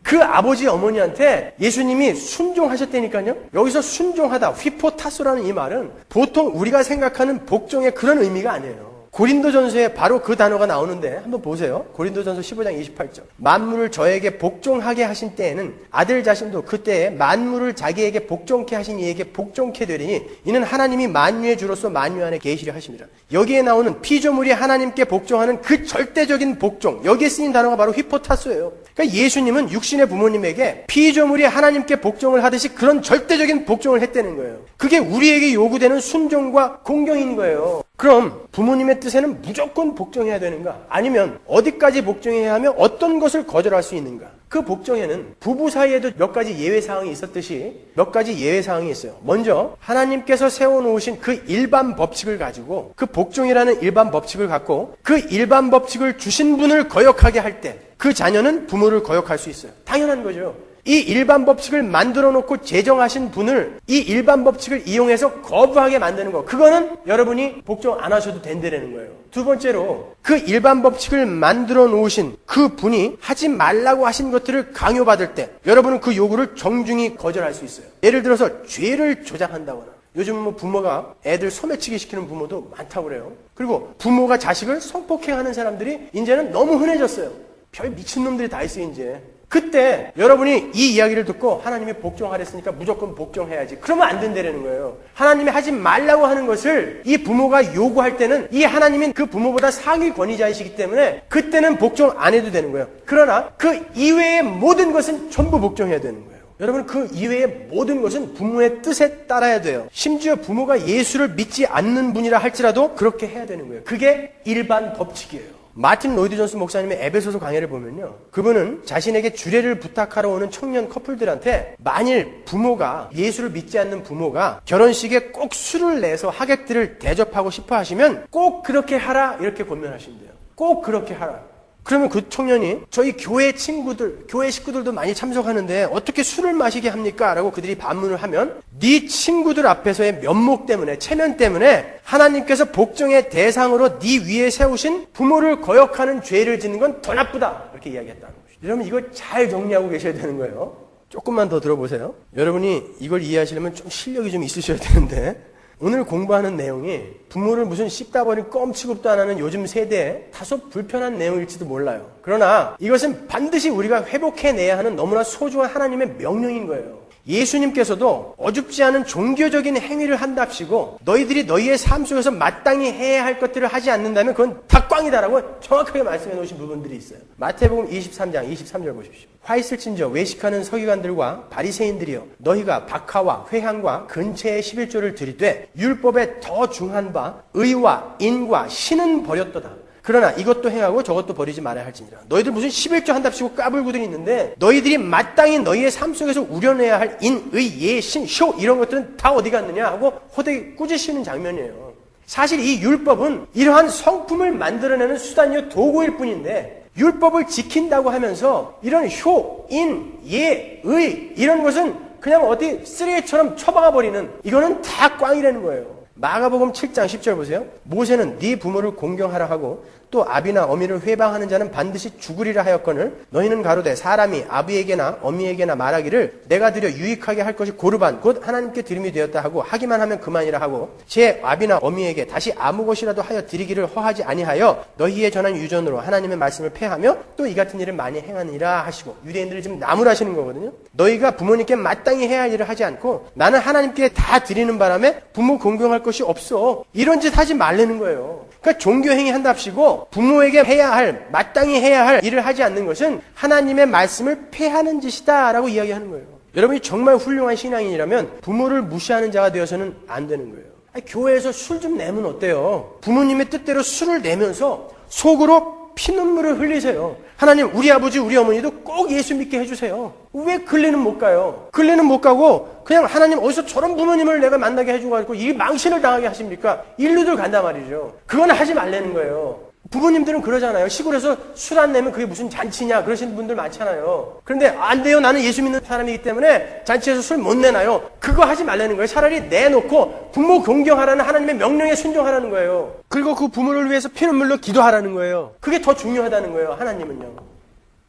그 아버지 어머니한테 예수님이 순종하셨다니까요. 여기서 순종하다, 휘포타소라는 이 말은 보통 우리가 생각하는 복종의 그런 의미가 아니에요. 고린도전서에 바로 그 단어가 나오는데 한번 보세요. 고린도전서 15장 28절. 만물을 저에게 복종하게 하신 때에는 아들 자신도 그때에 만물을 자기에게 복종케 하신 이에게 복종케 되리니 이는 하나님이 만유의 주로서 만유 안에 계시려 하심이라. 여기에 나오는 피조물이 하나님께 복종하는 그 절대적인 복종, 여기에 쓰인 단어가 바로 휘포타소예요. 그러니까 예수님은 육신의 부모님에게 피조물이 하나님께 복종을 하듯이 그런 절대적인 복종을 했다는 거예요. 그게 우리에게 요구되는 순종과 공경인 거예요. 그럼 부모님의 뜻에는 무조건 복종해야 되는가? 아니면 어디까지 복종해야 하며 어떤 것을 거절할 수 있는가? 그 복종에는 부부 사이에도 몇 가지 예외사항이 있었듯이 몇 가지 예외사항이 있어요. 먼저 하나님께서 세워놓으신 그 일반 법칙을 가지고 그 복종이라는 일반 법칙을 갖고 그 일반 법칙을 주신 분을 거역하게 할 때 그 자녀는 부모를 거역할 수 있어요. 당연한 거죠. 이 일반 법칙을 만들어 놓고 제정하신 분을 이 일반 법칙을 이용해서 거부하게 만드는 거, 그거는 여러분이 복종 안 하셔도 된다는 거예요. 두 번째로 그 일반 법칙을 만들어 놓으신 그 분이 하지 말라고 하신 것들을 강요받을 때 여러분은 그 요구를 정중히 거절할 수 있어요. 예를 들어서 죄를 조장한다거나, 요즘은 뭐 부모가 애들 소매치기 시키는 부모도 많다고 그래요. 그리고 부모가 자식을 성폭행하는 사람들이 이제는 너무 흔해졌어요. 별 미친놈들이 다 있어요. 이제 그때 여러분이 이 이야기를 듣고 하나님이 복종하랬으니까 무조건 복종해야지, 그러면 안 된다는 거예요. 하나님이 하지 말라고 하는 것을 이 부모가 요구할 때는 이 하나님은 그 부모보다 상위 권위자이시기 때문에 그때는 복종 안 해도 되는 거예요. 그러나 그 이외의 모든 것은 전부 복종해야 되는 거예요. 여러분, 그 이외의 모든 것은 부모의 뜻에 따라야 돼요. 심지어 부모가 예수를 믿지 않는 분이라 할지라도 그렇게 해야 되는 거예요. 그게 일반 법칙이에요. 마틴 로이드 존스 목사님의 에베소서 강해를 보면요, 그분은 자신에게 주례를 부탁하러 오는 청년 커플들한테 만일 부모가, 예수를 믿지 않는 부모가 결혼식에 꼭 술을 내서 하객들을 대접하고 싶어 하시면 꼭 그렇게 하라, 이렇게 권면하신대요. 꼭 그렇게 하라. 그러면 그 청년이 저희 교회 친구들, 교회 식구들도 많이 참석하는데 어떻게 술을 마시게 합니까? 라고 그들이 반문을 하면 네 친구들 앞에서의 면목 때문에, 체면 때문에 하나님께서 복종의 대상으로 네 위에 세우신 부모를 거역하는 죄를 짓는 건 더 나쁘다, 이렇게 이야기했다는 거죠. 여러분, 이거 잘 정리하고 계셔야 되는 거예요. 조금만 더 들어보세요. 여러분이 이걸 이해하시려면 좀 실력이 좀 있으셔야 되는데, 오늘 공부하는 내용이 부모를 무슨 씹다 버린 껌 취급도 안 하는 요즘 세대에 다소 불편한 내용일지도 몰라요. 그러나 이것은 반드시 우리가 회복해내야 하는 너무나 소중한 하나님의 명령인 거예요. 예수님께서도 어줍지 않은 종교적인 행위를 한답시고 너희들이 너희의 삶 속에서 마땅히 해야 할 것들을 하지 않는다면 그건 다 꽝이다라고 정확하게 말씀해 놓으신 부분들이 있어요. 마태복음 23장 23절 보십시오. 화 있을진저 외식하는 서기관들과 바리새인들이여, 너희가 박하와 회향과 근체의 11조를 드리되 율법에 더 중한 바 의와 인과 신은 버렸도다. 그러나 이것도 행하고 저것도 버리지 말아야 할지니라. 너희들 무슨 11조 한답시고 까불고들이 있는데 너희들이 마땅히 너희의 삶 속에서 우려내야 할 인, 의, 예, 신, 효, 이런 것들은 다 어디 갔느냐 하고 호되게 꾸짖으시는 장면이에요. 사실 이 율법은 이러한 성품을 만들어내는 수단이요 도구일 뿐인데, 율법을 지킨다고 하면서 이런 효, 인, 예, 의, 이런 것은 그냥 어디 쓰레기처럼 처박아버리는, 이거는 다 꽝이라는 거예요. 마가복음 7장 10절 보세요. 모세는 네 부모를 공경하라 하고 또 아비나 어미를 회방하는 자는 반드시 죽으리라 하였거늘 너희는 가로되 사람이 아비에게나 어미에게나 말하기를 내가 드려 유익하게 할 것이 고르반 곧 하나님께 드림이 되었다 하고 하기만 하면 그만이라 하고 제 아비나 어미에게 다시 아무 것이라도 하여 드리기를 허하지 아니하여 너희의 전한 유전으로 하나님의 말씀을 폐하며 또 이 같은 일을 많이 행하느니라 하시고, 유대인들을 지금 나무라시는 거거든요. 너희가 부모님께 마땅히 해야 할 일을 하지 않고 나는 하나님께 다 드리는 바람에 부모 공경할 것이 없어, 이런 짓 하지 말라는 거예요. 그러니까 종교행위 한답시고 그리고 부모에게 해야 할, 마땅히 해야 할 일을 하지 않는 것은 하나님의 말씀을 폐하는 짓이다 라고 이야기하는 거예요. 여러분이 정말 훌륭한 신앙인이라면 부모를 무시하는 자가 되어서는 안 되는 거예요. 아니, 교회에서 술 좀 내면 어때요? 부모님의 뜻대로 술을 내면서 속으로 피눈물을 흘리세요. 하나님, 우리 아버지 우리 어머니도 꼭 예수 믿게 해주세요. 왜 근리는 못 가요? 근리는 못 가고 그냥 하나님 어디서 저런 부모님을 내가 만나게 해주고 이 망신을 당하게 하십니까? 일루들 간단 말이죠. 그건 하지 말라는 거예요. 부모님들은 그러잖아요. 시골에서 술 안 내면 그게 무슨 잔치냐 그러시는 분들 많잖아요. 그런데 안 돼요. 나는 예수 믿는 사람이기 때문에 잔치에서 술 못 내나요? 그거 하지 말라는 거예요. 차라리 내놓고 부모 공경하라는 하나님의 명령에 순종하라는 거예요. 그리고 그 부모를 위해서 피눈물로 기도하라는 거예요. 그게 더 중요하다는 거예요. 하나님은요.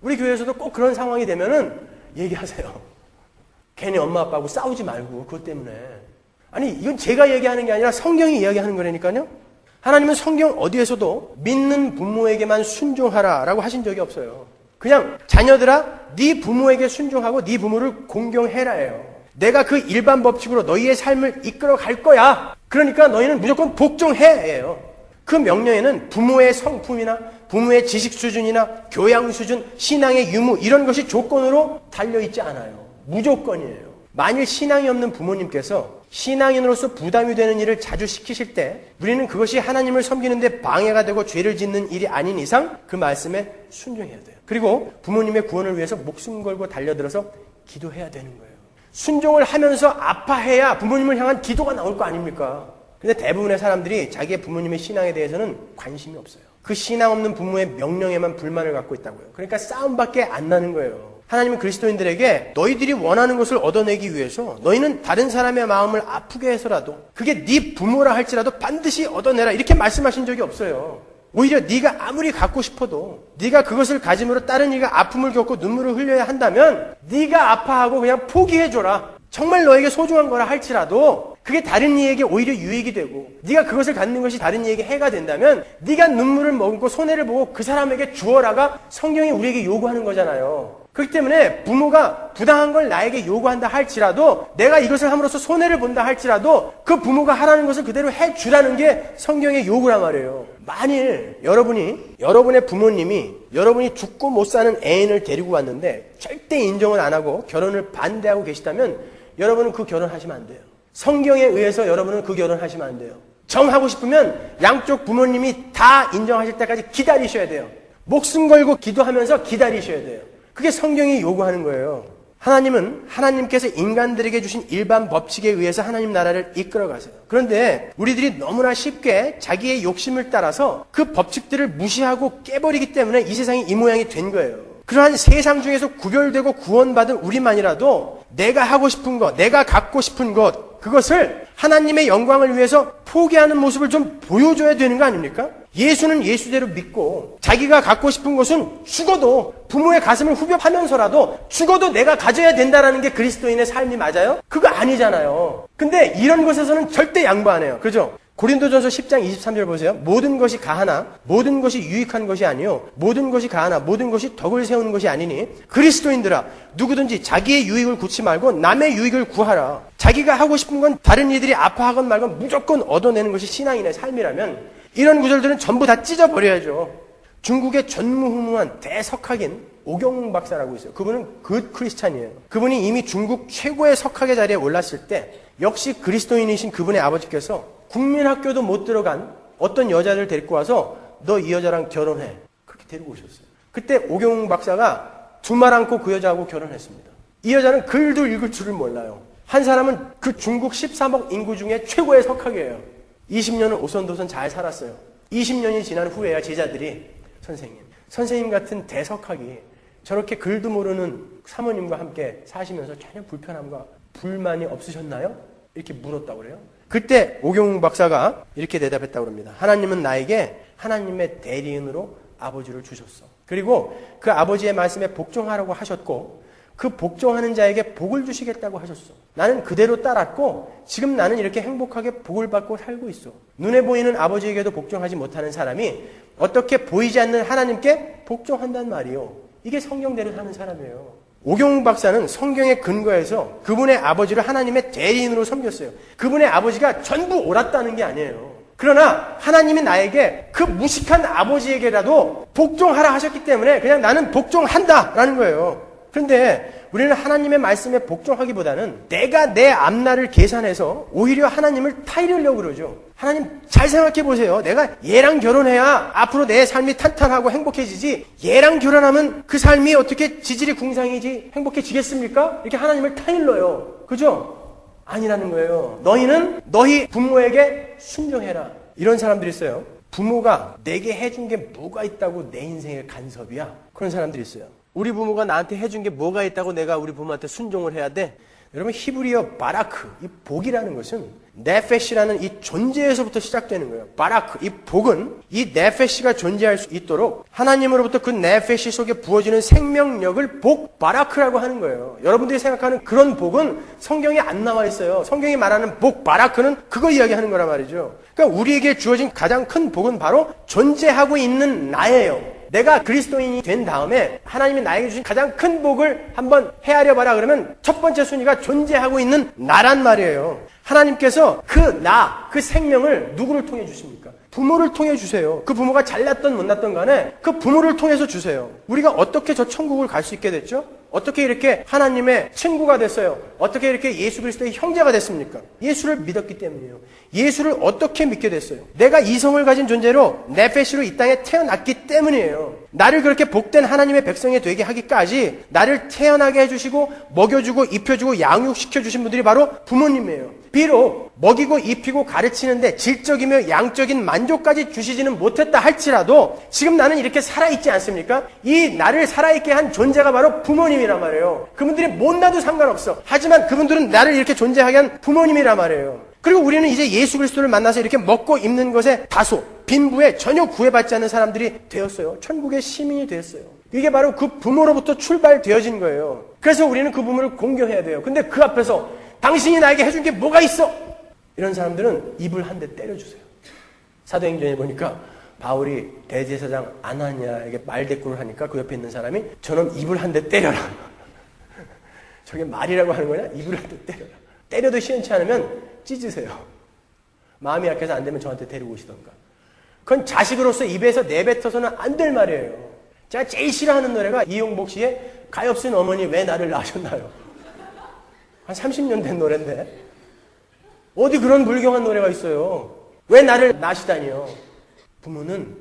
우리 교회에서도 꼭 그런 상황이 되면은 얘기하세요. 괜히 엄마 아빠하고 싸우지 말고 그것 때문에. 아니 이건 제가 얘기하는 게 아니라 성경이 이야기하는 거라니까요. 하나님은 성경 어디에서도 믿는 부모에게만 순종하라 라고 하신 적이 없어요. 그냥 자녀들아 네 부모에게 순종하고 네 부모를 공경해라예요. 내가 그 일반 법칙으로 너희의 삶을 이끌어 갈 거야. 그러니까 너희는 무조건 복종해예요. 그 명령에는 부모의 성품이나 부모의 지식 수준이나 교양 수준, 신앙의 유무 이런 것이 조건으로 달려있지 않아요. 무조건이에요. 만일 신앙이 없는 부모님께서 신앙인으로서 부담이 되는 일을 자주 시키실 때 우리는 그것이 하나님을 섬기는 데 방해가 되고 죄를 짓는 일이 아닌 이상 그 말씀에 순종해야 돼요. 그리고 부모님의 구원을 위해서 목숨 걸고 달려들어서 기도해야 되는 거예요. 순종을 하면서 아파해야 부모님을 향한 기도가 나올 거 아닙니까? 근데 대부분의 사람들이 자기의 부모님의 신앙에 대해서는 관심이 없어요. 그 신앙 없는 부모의 명령에만 불만을 갖고 있다고요. 그러니까 싸움밖에 안 나는 거예요. 하나님은 그리스도인들에게 너희들이 원하는 것을 얻어내기 위해서 너희는 다른 사람의 마음을 아프게 해서라도 그게 네 부모라 할지라도 반드시 얻어내라 이렇게 말씀하신 적이 없어요. 오히려 네가 아무리 갖고 싶어도 네가 그것을 가짐으로 다른 이가 아픔을 겪고 눈물을 흘려야 한다면 네가 아파하고 그냥 포기해줘라. 정말 너에게 소중한 거라 할지라도 그게 다른 이에게 오히려 유익이 되고 네가 그것을 갖는 것이 다른 이에게 해가 된다면 네가 눈물을 머금고 손해를 보고 그 사람에게 주어라가 성경이 우리에게 요구하는 거잖아요. 그렇기 때문에 부모가 부당한 걸 나에게 요구한다 할지라도 내가 이것을 함으로써 손해를 본다 할지라도 그 부모가 하라는 것을 그대로 해주라는 게 성경의 요구란 말이에요. 만일 여러분의 부모님이 여러분이 죽고 못 사는 애인을 데리고 왔는데 절대 인정을 안 하고 결혼을 반대하고 계시다면 여러분은 그 결혼하시면 안 돼요. 성경에 의해서 여러분은 그 결혼하시면 안 돼요. 정하고 싶으면 양쪽 부모님이 다 인정하실 때까지 기다리셔야 돼요. 목숨 걸고 기도하면서 기다리셔야 돼요. 그게 성경이 요구하는 거예요. 하나님은 하나님께서 인간들에게 주신 일반 법칙에 의해서 하나님 나라를 이끌어 가세요. 그런데 우리들이 너무나 쉽게 자기의 욕심을 따라서 그 법칙들을 무시하고 깨버리기 때문에 이 세상이 이 모양이 된 거예요. 그러한 세상 중에서 구별되고 구원받은 우리만이라도 내가 하고 싶은 것, 내가 갖고 싶은 것, 그것을 하나님의 영광을 위해서 포기하는 모습을 좀 보여줘야 되는 거 아닙니까? 예수는 예수대로 믿고 자기가 갖고 싶은 것은 죽어도 부모의 가슴을 후벼파면서라도 죽어도 내가 가져야 된다라는 게 그리스도인의 삶이 맞아요? 그거 아니잖아요. 근데 이런 것에서는 절대 양보 안 해요. 그죠? 고린도전서 10장 23절 보세요. 모든 것이 가하나 모든 것이 유익한 것이 아니요 모든 것이 가하나 모든 것이 덕을 세우는 것이 아니니 그리스도인들아 누구든지 자기의 유익을 구치 말고 남의 유익을 구하라. 자기가 하고 싶은 건 다른 이들이 아파하건 말건 무조건 얻어내는 것이 신앙인의 삶이라면 이런 구절들은 전부 다 찢어버려야죠. 중국의 전무후무한 대석학인 오경웅 박사라고 있어요. 그분은 굿 크리스찬이에요. 그분이 이미 중국 최고의 석학의 자리에 올랐을 때 역시 그리스도인이신 그분의 아버지께서 국민학교도 못 들어간 어떤 여자를 데리고 와서 너 이 여자랑 결혼해. 그렇게 데리고 오셨어요. 그때 오경웅 박사가 두말 않고 그 여자하고 결혼했습니다. 이 여자는 글도 읽을 줄을 몰라요. 한 사람은 그 중국 13억 인구 중에 최고의 석학이에요. 20년을 오손도손 잘 살았어요. 20년이 지난 후에야 제자들이 선생님 같은 대석학이 저렇게 글도 모르는 사모님과 함께 사시면서 전혀 불편함과 불만이 없으셨나요? 이렇게 물었다고 그래요. 그때 오경웅 박사가 이렇게 대답했다고 합니다. 하나님은 나에게 하나님의 대리인으로 아버지를 주셨어. 그리고 그 아버지의 말씀에 복종하라고 하셨고 그 복종하는 자에게 복을 주시겠다고 하셨어. 나는 그대로 따랐고 지금 나는 이렇게 행복하게 복을 받고 살고 있어. 눈에 보이는 아버지에게도 복종하지 못하는 사람이 어떻게 보이지 않는 하나님께 복종한단 말이요. 이게 성경대로 사는 사람이에요. 오경웅 박사는 성경에 근거해서 그분의 아버지를 하나님의 대리인으로 섬겼어요. 그분의 아버지가 전부 옳았다는 게 아니에요. 그러나 하나님이 나에게 그 무식한 아버지에게라도 복종하라 하셨기 때문에 그냥 나는 복종한다라는 거예요. 그런데 우리는 하나님의 말씀에 복종하기보다는 내가 내 앞날을 계산해서 오히려 하나님을 타이르려고 그러죠. 하나님 잘 생각해 보세요. 내가 얘랑 결혼해야 앞으로 내 삶이 탄탄하고 행복해지지, 얘랑 결혼하면 그 삶이 어떻게 지질이 궁상이지 행복해지겠습니까? 이렇게 하나님을 타일러요. 그죠? 아니라는 거예요. 너희는 너희 부모에게 순종해라. 이런 사람들이 있어요. 부모가 내게 해준 게 뭐가 있다고 내 인생의 간섭이야. 그런 사람들이 있어요. 우리 부모가 나한테 해준 게 뭐가 있다고 내가 우리 부모한테 순종을 해야 돼? 여러분, 히브리어 바라크, 이 복이라는 것은 네페시라는 이 존재에서부터 시작되는 거예요. 바라크, 이 복은 이 네페시가 존재할 수 있도록 하나님으로부터 그 네페시 속에 부어지는 생명력을 복, 바라크라고 하는 거예요. 여러분들이 생각하는 그런 복은 성경에 안 나와 있어요. 성경이 말하는 복, 바라크는 그거 이야기하는 거란 말이죠. 그러니까 우리에게 주어진 가장 큰 복은 바로 존재하고 있는 나예요. 내가 그리스도인이 된 다음에 하나님이 나에게 주신 가장 큰 복을 한번 헤아려 봐라 그러면 첫 번째 순위가 존재하고 있는 나란 말이에요. 하나님께서 그 생명을 누구를 통해 주십니까? 부모를 통해 주세요. 그 부모가 잘났던 못났던 간에 그 부모를 통해서 주세요. 우리가 어떻게 저 천국을 갈 수 있게 됐죠? 어떻게 이렇게 하나님의 친구가 됐어요? 어떻게 이렇게 예수 그리스도의 형제가 됐습니까? 예수를 믿었기 때문이에요. 예수를 어떻게 믿게 됐어요? 내가 이성을 가진 존재로 네페시로 이 땅에 태어났기 때문이에요. 나를 그렇게 복된 하나님의 백성이 되게 하기까지 나를 태어나게 해주시고 먹여주고 입혀주고 양육시켜주신 분들이 바로 부모님이에요. 비록 먹이고 입히고 가르치는데 질적이며 양적인 만족까지 주시지는 못했다 할지라도 지금 나는 이렇게 살아있지 않습니까? 이 나를 살아있게 한 존재가 바로 부모님이란 말이에요. 그분들이 못나도 상관없어. 하지만 그분들은 나를 이렇게 존재하게 한 부모님이란 말이에요. 그리고 우리는 이제 예수 그리스도를 만나서 이렇게 먹고 입는 것에 다소 빈부에 전혀 구애받지 않는 사람들이 되었어요. 천국의 시민이 되었어요. 이게 바로 그 부모로부터 출발되어진 거예요. 그래서 우리는 그 부모를 공경해야 돼요. 근데 그 앞에서 당신이 나에게 해준 게 뭐가 있어? 이런 사람들은 입을 한 대 때려주세요. 사도행전에 보니까 바울이 대제사장 아나니아에게 말대꾸를 하니까 그 옆에 있는 사람이 저놈 입을 한 대 때려라. 저게 말이라고 하는 거냐? 입을 한 대 때려라. 때려도 시원치 않으면 찢으세요. 마음이 약해서 안 되면 저한테 데리고 오시던가. 그건 자식으로서 입에서 내뱉어서는 안 될 말이에요. 제가 제일 싫어하는 노래가 이용복 씨의 가엾은 어머니 왜 나를 낳으셨나요? 한 30년 된 노래인데 어디 그런 불경한 노래가 있어요. 왜 나를 낳으시다니요. 부모는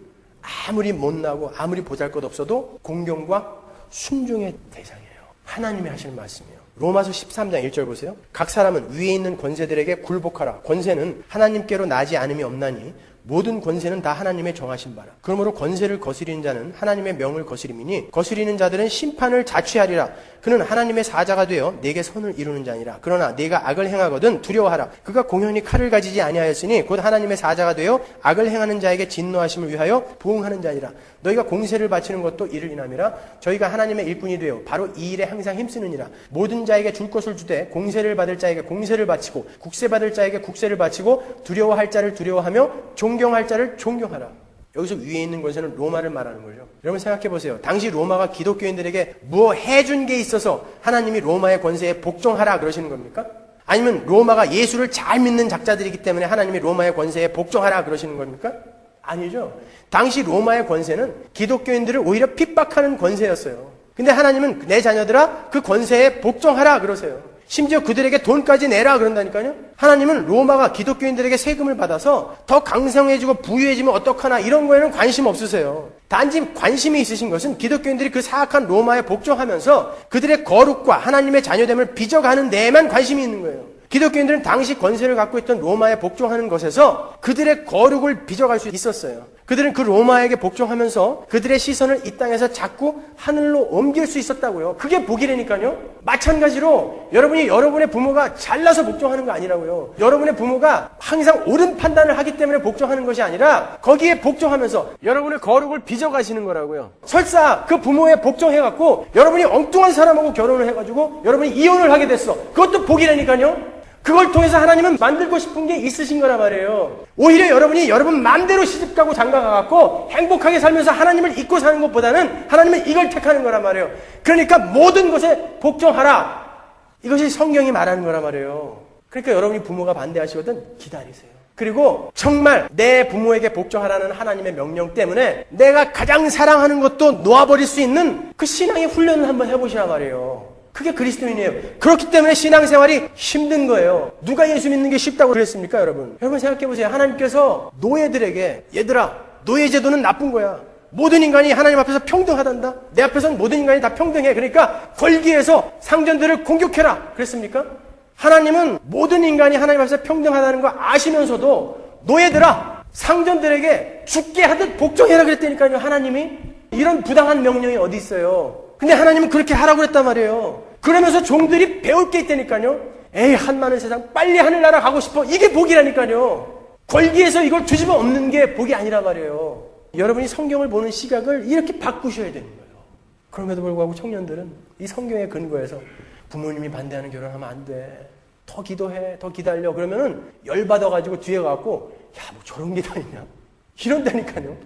아무리 못나고 아무리 보잘것없어도 공경과 순종의 대상이에요. 하나님이 하실 말씀이에요. 로마서 13장 1절 보세요. 각 사람은 위에 있는 권세들에게 굴복하라. 권세는 하나님께로 나지 않음이 없나니 모든 권세는 다 하나님의 정하신 바라. 그러므로 권세를 거스리는 자는 하나님의 명을 거스림이니 거스리는 자들은 심판을 자취하리라. 그는 하나님의 사자가 되어 내게 선을 이루는 자니라. 그러나 네가 악을 행하거든 두려워하라. 그가 공연히 칼을 가지지 아니하였으니 곧 하나님의 사자가 되어 악을 행하는 자에게 진노하심을 위하여 보응하는 자니라. 너희가 공세를 바치는 것도 이를 인함이라. 저희가 하나님의 일꾼이 되어 바로 이 일에 항상 힘쓰느니라. 모든 자에게 줄 것을 주되 공세를 받을 자에게 공세를 바치고 국세 받을 자에게 국세를 바치고 두려워할 자를 두려워하며 존경할 자를 존경하라. 여기서 위에 있는 권세는 로마를 말하는 거죠. 여러분 생각해 보세요. 당시 로마가 기독교인들에게 뭐 해준 게 있어서 하나님이 로마의 권세에 복종하라 그러시는 겁니까? 아니면 로마가 예수를 잘 믿는 작자들이기 때문에 하나님이 로마의 권세에 복종하라 그러시는 겁니까? 아니죠. 당시 로마의 권세는 기독교인들을 오히려 핍박하는 권세였어요. 근데 하나님은 내 자녀들아 그 권세에 복종하라 그러세요. 심지어 그들에게 돈까지 내라 그런다니까요. 하나님은 로마가 기독교인들에게 세금을 받아서 더 강성해지고 부유해지면 어떡하나 이런 거에는 관심 없으세요. 단지 관심이 있으신 것은 기독교인들이 그 사악한 로마에 복종하면서 그들의 거룩과 하나님의 자녀됨을 빚어가는 데에만 관심이 있는 거예요. 기독교인들은 당시 권세를 갖고 있던 로마에 복종하는 것에서 그들의 거룩을 빚어갈 수 있었어요. 그들은 그 로마에게 복종하면서 그들의 시선을 이 땅에서 자꾸 하늘로 옮길 수 있었다고요. 그게 복이라니까요. 마찬가지로 여러분이 여러분의 부모가 잘나서 복종하는 거 아니라고요. 여러분의 부모가 항상 옳은 판단을 하기 때문에 복종하는 것이 아니라 거기에 복종하면서 여러분의 거룩을 빚어가시는 거라고요. 설사 그 부모에 복종해갖고 여러분이 엉뚱한 사람하고 결혼을 해가지고 여러분이 이혼을 하게 됐어. 그것도 복이라니까요. 그걸 통해서 하나님은 만들고 싶은 게 있으신 거란 말이에요. 오히려 여러분이 여러분 마음대로 시집가고 장가가갖고 행복하게 살면서 하나님을 잊고 사는 것보다는 하나님은 이걸 택하는 거란 말이에요. 그러니까 모든 것에 복종하라. 이것이 성경이 말하는 거란 말이에요. 그러니까 여러분이 부모가 반대하시거든 기다리세요. 그리고 정말 내 부모에게 복종하라는 하나님의 명령 때문에 내가 가장 사랑하는 것도 놓아버릴 수 있는 그 신앙의 훈련을 한번 해보시란 말이에요. 그게 그리스도인이에요. 그렇기 때문에 신앙생활이 힘든 거예요. 누가 예수 믿는 게 쉽다고 그랬습니까, 여러분? 여러분 생각해보세요. 하나님께서 노예들에게 얘들아, 노예 제도는 나쁜 거야. 모든 인간이 하나님 앞에서 평등하단다. 내 앞에서는 모든 인간이 다 평등해. 그러니까 권기에서 상전들을 공격해라. 그랬습니까? 하나님은 모든 인간이 하나님 앞에서 평등하다는 거 아시면서도 노예들아, 상전들에게 죽게 하듯 복종해라 그랬다니까요. 하나님이. 이런 부당한 명령이 어디 있어요. 근데 하나님은 그렇게 하라고 그랬단 말이에요. 그러면서 종들이 배울 게 있다니까요. 에이, 한많은 세상 빨리 하늘나라 가고 싶어. 이게 복이라니까요. 권기에서 이걸 뒤집어 엎는 게 복이 아니란 말이에요. 여러분이 성경을 보는 시각을 이렇게 바꾸셔야 되는 거예요. 그럼에도 불구하고 청년들은 이 성경의 근거에서 부모님이 반대하는 결혼하면 안 돼. 더 기도해. 더 기다려. 그러면은 열받아가지고 뒤에 가고 야, 뭐 저런 게 다 있냐. 이런다니까요.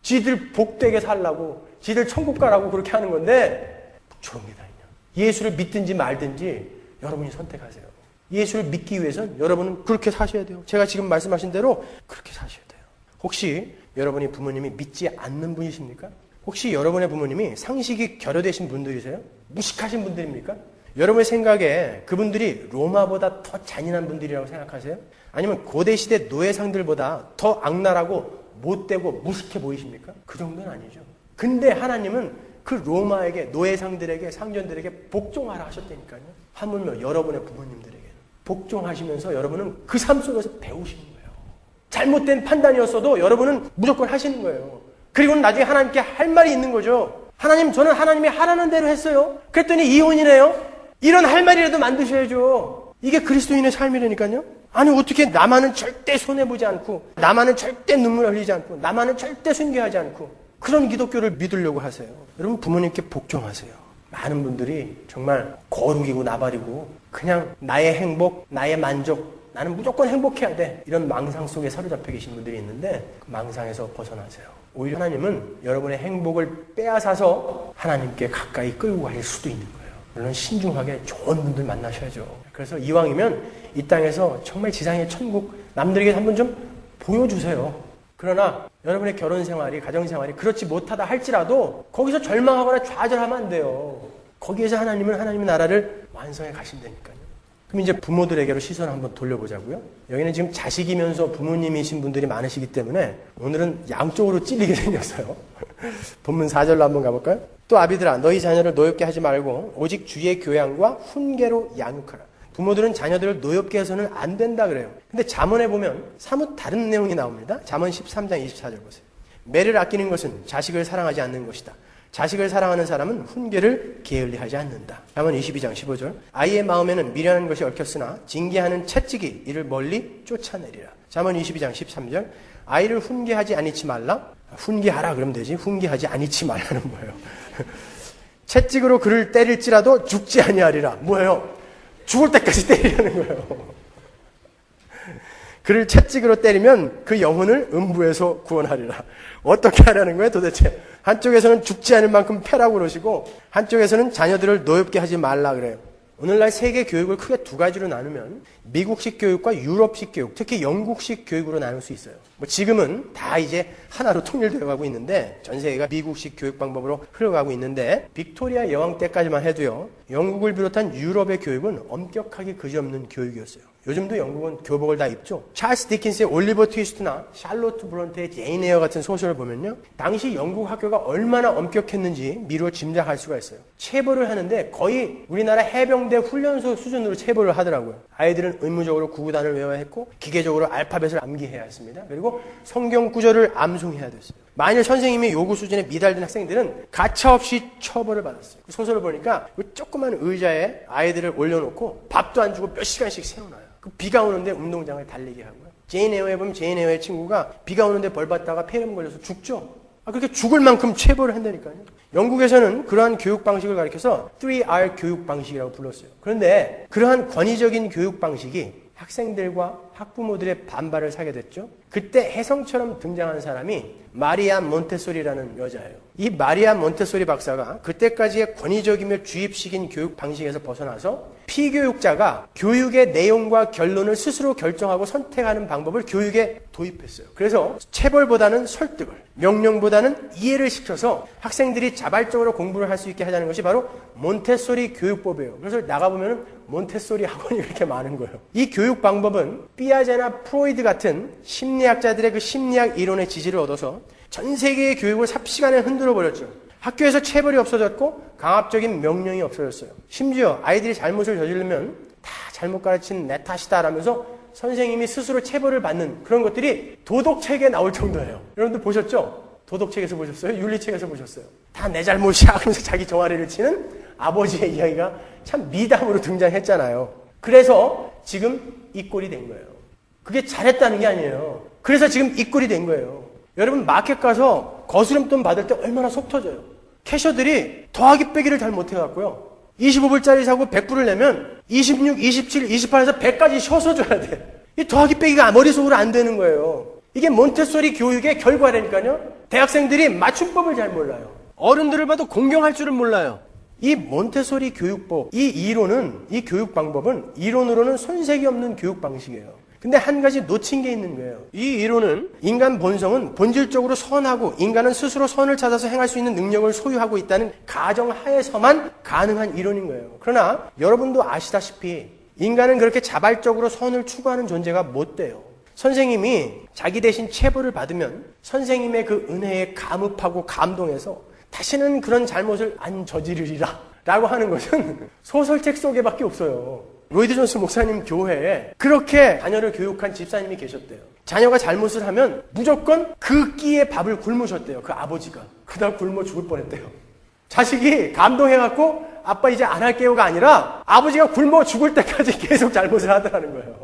지들 복되게 살라고, 지들 천국 가라고 그렇게 하는 건데 저런 게 다 있냐. 예수를 믿든지 말든지 여러분이 선택하세요. 예수를 믿기 위해서는 여러분은 그렇게 사셔야 돼요. 제가 지금 말씀하신 대로 그렇게 사셔야 돼요. 혹시 여러분이 부모님이 믿지 않는 분이십니까? 혹시 여러분의 부모님이 상식이 결여되신 분들이세요? 무식하신 분들입니까? 여러분의 생각에 그분들이 로마보다 더 잔인한 분들이라고 생각하세요? 아니면 고대시대 노예상들보다 더 악랄하고 못되고 무식해 보이십니까? 그 정도는 아니죠. 근데 하나님은 그 로마에게, 노예상들에게, 상전들에게 복종하라 하셨다니까요. 하물며 여러분의 부모님들에게 복종하시면서 여러분은 그 삶 속에서 배우시는 거예요. 잘못된 판단이었어도 여러분은 무조건 하시는 거예요. 그리고는 나중에 하나님께 할 말이 있는 거죠. 하나님, 저는 하나님이 하라는 대로 했어요. 그랬더니 이혼이네요. 이런 할 말이라도 만드셔야죠. 이게 그리스도인의 삶이라니까요. 아니, 어떻게 나만은 절대 손해보지 않고, 나만은 절대 눈물 흘리지 않고, 나만은 절대 순교하지 않고, 그런 기독교를 믿으려고 하세요. 여러분, 부모님께 복종하세요. 많은 분들이 정말 거룩이고 나발이고 그냥 나의 행복, 나의 만족, 나는 무조건 행복해야 돼. 이런 망상 속에 사로잡혀 계신 분들이 있는데 그 망상에서 벗어나세요. 오히려 하나님은 여러분의 행복을 빼앗아서 하나님께 가까이 끌고 갈 수도 있는 거예요. 물론 신중하게 좋은 분들 만나셔야죠. 그래서 이왕이면 이 땅에서 정말 지상의 천국 남들에게 한번 좀 보여주세요. 그러나 여러분의 결혼 생활이, 가정 생활이 그렇지 못하다 할지라도 거기서 절망하거나 좌절하면 안 돼요. 거기에서 하나님은 하나님의 나라를 완성해 가신다니까요. 그럼 이제 부모들에게로 시선을 한번 돌려보자고요. 여기는 지금 자식이면서 부모님이신 분들이 많으시기 때문에 오늘은 양쪽으로 찔리게 생겼어요. 본문 4절로 한번 가볼까요? 또 아비들아, 너희 자녀를 노엽게 하지 말고 오직 주의 교양과 훈계로 양육하라. 부모들은 자녀들을 노엽게 해서는 안 된다 그래요. 근데 잠언에 보면 사뭇 다른 내용이 나옵니다. 잠언 13장 24절 보세요. 매를 아끼는 것은 자식을 사랑하지 않는 것이다. 자식을 사랑하는 사람은 훈계를 게을리하지 않는다. 잠언 22장 15절. 아이의 마음에는 미련한 것이 얽혔으나 징계하는 채찍이 이를 멀리 쫓아내리라. 잠언 22장 13절. 아이를 훈계하지 아니치 말라. 훈계하라 그러면 되지. 훈계하지 아니치 말라는 뭐예요? 채찍으로 그를 때릴지라도 죽지 아니하리라. 뭐예요? 죽을 때까지 때리려는 거예요. 그를 채찍으로 때리면 그 영혼을 음부에서 구원하리라. 어떻게 하라는 거예요 도대체? 한쪽에서는 죽지 않을 만큼 패라고 그러시고 한쪽에서는 자녀들을 노엽게 하지 말라 그래요. 오늘날 세계 교육을 크게 두 가지로 나누면 미국식 교육과 유럽식 교육, 특히 영국식 교육으로 나눌 수 있어요. 뭐 지금은 다 이제 하나로 통일되어 가고 있는데 전 세계가 미국식 교육 방법으로 흘러가고 있는데 빅토리아 여왕 때까지만 해도요. 영국을 비롯한 유럽의 교육은 엄격하게 그지없는 교육이었어요. 요즘도 영국은 교복을 다 입죠. 찰스 디킨스의 올리버 트위스트나 샬로트 브론테의 제인 에어 같은 소설을 보면요. 당시 영국 학교가 얼마나 엄격했는지 미루어 짐작할 수가 있어요. 체벌을 하는데 거의 우리나라 해병대 훈련소 수준으로 체벌을 하더라고요. 아이들은 의무적으로 구구단을 외워야 했고 기계적으로 알파벳을 암기해야 했습니다. 그리고 성경 구절을 암송해야 됐어요. 만일 선생님이 요구 수준에 미달된 학생들은 가차없이 처벌을 받았어요. 소설을 보니까 조그만 의자에 아이들을 올려놓고 밥도 안 주고 몇 시간씩 세워놔요. 비가 오는데 운동장을 달리게 하고요. 제인 에어에 보면 제인 에어의 친구가 비가 오는데 벌 받다가 폐렴 걸려서 죽죠. 그렇게 죽을 만큼 체벌을 한다니까요. 영국에서는 그러한 교육 방식을 가리켜서 3R 교육 방식이라고 불렀어요. 그런데 그러한 권위적인 교육 방식이 학생들과 학부모들의 반발을 사게 됐죠. 그때 혜성처럼 등장한 사람이 마리아 몬테소리라는 여자예요. 이 마리아 몬테소리 박사가 그때까지의 권위적이며 주입식인 교육 방식에서 벗어나서 피교육자가 교육의 내용과 결론을 스스로 결정하고 선택하는 방법을 교육에 도입했어요. 그래서 체벌보다는 설득을, 명령보다는 이해를 시켜서 학생들이 자발적으로 공부를 할 수 있게 하자는 것이 바로 몬테소리 교육법이에요. 그래서 나가보면 몬테소리 학원이 그렇게 많은 거예요. 이 교육 방법은 피아제나 프로이드 같은 심리학자들의 그 심리학 이론의 지지를 얻어서 전 세계의 교육을 삽시간에 흔들어 버렸죠. 학교에서 체벌이 없어졌고 강압적인 명령이 없어졌어요. 심지어 아이들이 잘못을 저지르면 다 잘못 가르친 내 탓이다라면서 선생님이 스스로 체벌을 받는 그런 것들이 도덕책에 나올 정도예요. 여러분들 보셨죠? 도덕책에서 보셨어요? 윤리책에서 보셨어요? 다 내 잘못이야 하면서 자기 종아리를 치는 아버지의 이야기가 참 미담으로 등장했잖아요. 그래서 지금 이 꼴이 된 거예요. 그게 잘했다는 게 아니에요. 그래서 지금 이 꼴이 된 거예요. 여러분 마켓 가서 거스름돈 받을 때 얼마나 속 터져요. 캐셔들이 더하기 빼기를 잘 못해갖고요. 25불짜리 사고 100불을 내면 26, 27, 28에서 100까지 쉬어서 줘야 돼. 이 더하기 빼기가 머릿속으로 안 되는 거예요. 이게 몬테소리 교육의 결과라니까요. 대학생들이 맞춤법을 잘 몰라요. 어른들을 봐도 공경할 줄은 몰라요. 이 몬테소리 교육법, 이 이론은, 이 교육 방법은 이론으로는 손색이 없는 교육 방식이에요. 근데 한 가지 놓친 게 있는 거예요. 이 이론은 인간 본성은 본질적으로 선하고 인간은 스스로 선을 찾아서 행할 수 있는 능력을 소유하고 있다는 가정하에서만 가능한 이론인 거예요. 그러나 여러분도 아시다시피 인간은 그렇게 자발적으로 선을 추구하는 존재가 못 돼요. 선생님이 자기 대신 체벌을 받으면 선생님의 그 은혜에 감흡하고 감동해서 다시는 그런 잘못을 안 저지르리라 라고 하는 것은 소설책 속에밖에 없어요. 로이드 존스 목사님 교회에 그렇게 자녀를 교육한 집사님이 계셨대요. 자녀가 잘못을 하면 무조건 그 끼에 밥을 굶으셨대요. 그 아버지가. 그날 굶어 죽을 뻔했대요. 자식이 감동해갖고 아빠 이제 안 할게요가 아니라 아버지가 굶어 죽을 때까지 계속 잘못을 하더라는 거예요.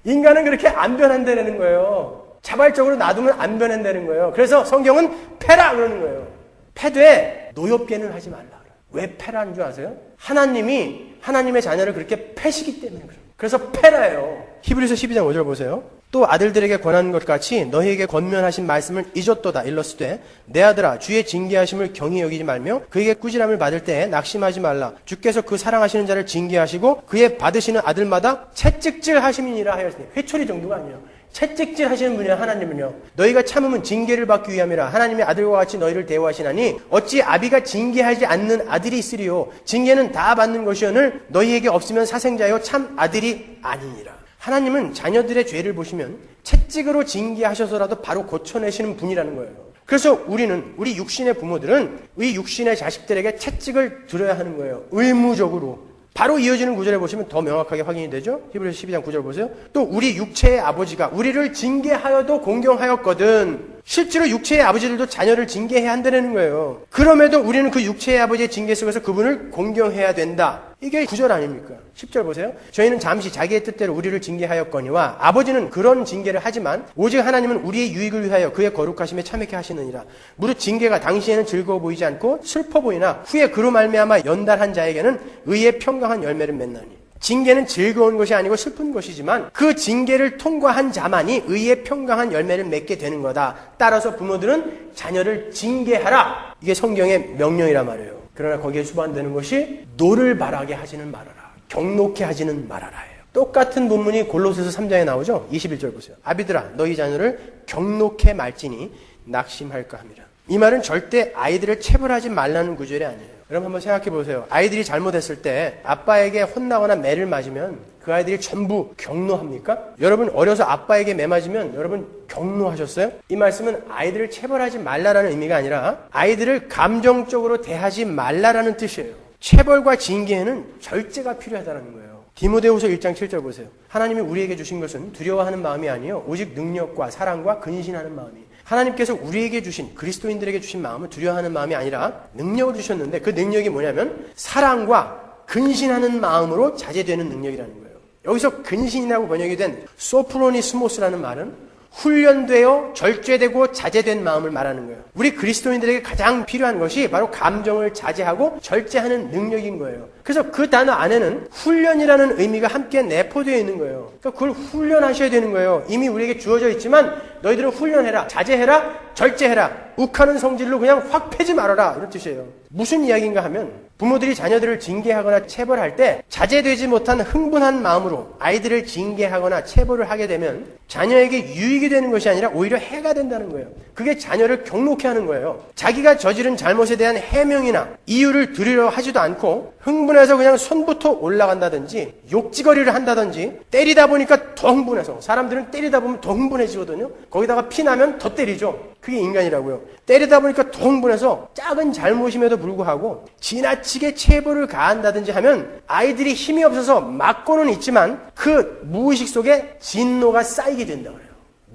인간은 그렇게 안 변한다는 거예요. 자발적으로 놔두면 안 변한다는 거예요. 그래서 성경은 패라 그러는 거예요. 패되 노엽게는 하지 말라. 왜 패라는 줄 아세요? 하나님이 하나님의 자녀를 그렇게 패시기 때문에 그래요. 그래서 패라예요. 히브리서 12장 5절 보세요. 또 아들들에게 권하는 것 같이 너희에게 권면하신 말씀을 잊었도다 일렀으되 내 아들아 주의 징계하심을 경히 여기지 말며 그에게 꾸지람을 받을 때에 낙심하지 말라. 주께서 그 사랑하시는 자를 징계하시고 그의 받으시는 아들마다 채찍질 하심이니라 하였으니 회초리 정도가 아니에요. 채찍질 하시는 분이야. 하나님은요. 너희가 참으면 징계를 받기 위함이라. 하나님의 아들과 같이 너희를 대우하시나니 어찌 아비가 징계하지 않는 아들이 있으리요. 징계는 다 받는 것이오늘 너희에게 없으면 사생자요 참 아들이 아니니라. 하나님은 자녀들의 죄를 보시면 채찍으로 징계하셔서라도 바로 고쳐내시는 분이라는 거예요. 그래서 우리는, 우리 육신의 부모들은 우리 육신의 자식들에게 채찍을 들어야 하는 거예요. 의무적으로. 바로 이어지는 구절에 보시면 더 명확하게 확인이 되죠. 히브리서 12장 9절 보세요. 또 우리 육체의 아버지가 우리를 징계하여도 공경하였거든. 실제로 육체의 아버지들도 자녀를 징계해야 한다는 거예요. 그럼에도 우리는 그 육체의 아버지의 징계 속에서 그분을 공경해야 된다. 이게 구절 아닙니까? 10절 보세요. 저희는 잠시 자기의 뜻대로 우리를 징계하였거니와 아버지는 그런 징계를 하지만 오직 하나님은 우리의 유익을 위하여 그의 거룩하심에 참여케 하시느니라. 무릇 징계가 당시에는 즐거워 보이지 않고 슬퍼 보이나 후에 그로 말미암아 연달한 자에게는 의의 평강한 열매를 맺나니. 징계는 즐거운 것이 아니고 슬픈 것이지만 그 징계를 통과한 자만이 의의 평강한 열매를 맺게 되는 거다. 따라서 부모들은 자녀를 징계하라. 이게 성경의 명령이란 말이에요. 그러나 거기에 수반되는 것이 노를 바라게 하지는 말아라. 경록해 하지는 말아라예요. 똑같은 본문이 골로새서 3장에 나오죠. 21절 보세요. 아비들아 너희 자녀를 경록해 말지니 낙심할까 합니다. 이 말은 절대 아이들을 체벌하지 말라는 구절이 아니에요. 여러분 한번 생각해 보세요. 아이들이 잘못했을 때 아빠에게 혼나거나 매를 맞으면 그 아이들이 전부 경노합니까? 여러분 어려서 아빠에게 매 맞으면 여러분 경노하셨어요? 이 말씀은 아이들을 체벌하지 말라라는 의미가 아니라 아이들을 감정적으로 대하지 말라라는 뜻이에요. 체벌과 징계에는 절제가 필요하다는 거예요. 디모데후서 1장 7절 보세요. 하나님이 우리에게 주신 것은 두려워하는 마음이 아니요 오직 능력과 사랑과 근신하는 마음이에요. 하나님께서 우리에게 주신 그리스도인들에게 주신 마음은 두려워하는 마음이 아니라 능력을 주셨는데 그 능력이 뭐냐면 사랑과 근신하는 마음으로 자제되는 능력이라는 거예요. 여기서 근신이라고 번역이 된 소프로니스모스라는 말은 훈련되어 절제되고 자제된 마음을 말하는 거예요. 우리 그리스도인들에게 가장 필요한 것이 바로 감정을 자제하고 절제하는 능력인 거예요. 그래서 그 단어 안에는 훈련이라는 의미가 함께 내포되어 있는 거예요. 그러니까 그걸 훈련하셔야 되는 거예요. 이미 우리에게 주어져 있지만 너희들은 훈련해라, 자제해라, 절제해라, 욱하는 성질로 그냥 확 패지 말아라, 이런 뜻이에요. 무슨 이야기인가 하면 부모들이 자녀들을 징계하거나 체벌할 때 자제되지 못한 흥분한 마음으로 아이들을 징계하거나 체벌을 하게 되면 자녀에게 유익이 되는 것이 아니라 오히려 해가 된다는 거예요. 그게 자녀를 경록해 하는 거예요. 자기가 저지른 잘못에 대한 해명이나 이유를 들으려 하지도 않고 흥분해서 그냥 손부터 올라간다든지 욕지거리를 한다든지 때리다 보니까 더 흥분해서, 사람들은 때리다 보면 더 흥분해지거든요. 거기다가 피 나면 더 때리죠. 그게 인간이라고요. 때리다 보니까 더 흥분해서 작은 잘못임에도 불구하고 지나치게 체벌을 가한다든지 하면 아이들이 힘이 없어서 맞고는 있지만 그 무의식 속에 진노가 쌓이게 된다 그래요.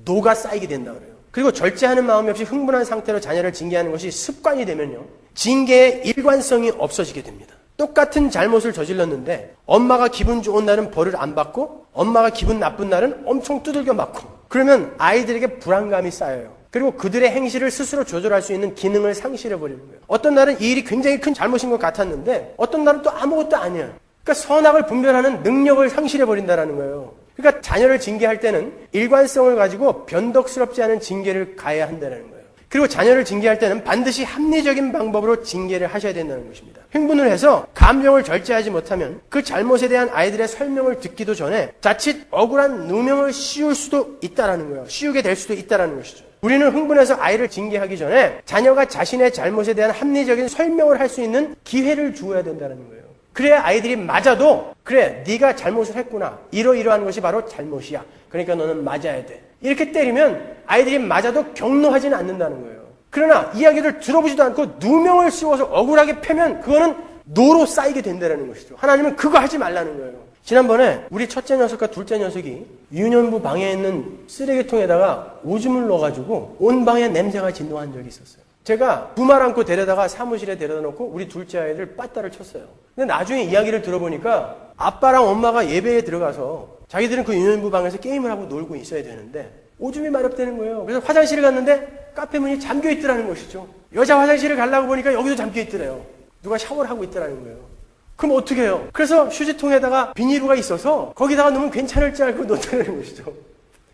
노가 쌓이게 된다 그래요. 그리고 절제하는 마음이 없이 흥분한 상태로 자녀를 징계하는 것이 습관이 되면요, 징계의 일관성이 없어지게 됩니다. 똑같은 잘못을 저질렀는데 엄마가 기분 좋은 날은 벌을 안 받고 엄마가 기분 나쁜 날은 엄청 두들겨 맞고, 그러면 아이들에게 불안감이 쌓여요. 그리고 그들의 행실을 스스로 조절할 수 있는 기능을 상실해버리는 거예요. 어떤 날은 이 일이 굉장히 큰 잘못인 것 같았는데 어떤 날은 또 아무것도 아니에요. 그러니까 선악을 분별하는 능력을 상실해버린다는 거예요. 그러니까 자녀를 징계할 때는 일관성을 가지고 변덕스럽지 않은 징계를 가해야 한다는 거예요. 그리고 자녀를 징계할 때는 반드시 합리적인 방법으로 징계를 하셔야 된다는 것입니다. 흥분을 해서 감정을 절제하지 못하면 그 잘못에 대한 아이들의 설명을 듣기도 전에 자칫 억울한 누명을 씌울 수도 있다는 거예요. 씌우게 될 수도 있다는 것이죠. 우리는 흥분해서 아이를 징계하기 전에 자녀가 자신의 잘못에 대한 합리적인 설명을 할 수 있는 기회를 주어야 된다는 거예요. 그래야 아이들이 맞아도, 그래, 네가 잘못을 했구나, 이러이러한 것이 바로 잘못이야, 그러니까 너는 맞아야 돼, 이렇게 때리면 아이들이 맞아도 경노하지는 않는다는 거예요. 그러나 이야기를 들어보지도 않고 누명을 씌워서 억울하게 패면 그거는 노로 쌓이게 된다는 것이죠. 하나님은 그거 하지 말라는 거예요. 지난번에 우리 첫째 녀석과 둘째 녀석이 유년부 방에 있는 쓰레기통에다가 오줌을 넣어가지고 온 방에 냄새가 진동한 적이 있었어요. 제가 두 말 안고 데려다가 사무실에 데려다 놓고 우리 둘째 아이를 빠따를 쳤어요. 근데 나중에 이야기를 들어보니까 아빠랑 엄마가 예배에 들어가서 자기들은 그 유년부 방에서 게임을 하고 놀고 있어야 되는데 오줌이 마렵다는 거예요. 그래서 화장실을 갔는데 카페 문이 잠겨 있더라는 것이죠. 여자 화장실을 가려고 보니까 여기도 잠겨 있더래요. 누가 샤워를 하고 있더라는 거예요. 그럼 어떻게 해요? 그래서 휴지통에다가 비닐루가 있어서 거기다가 넣으면 괜찮을지 알고 넣었다는 것이죠.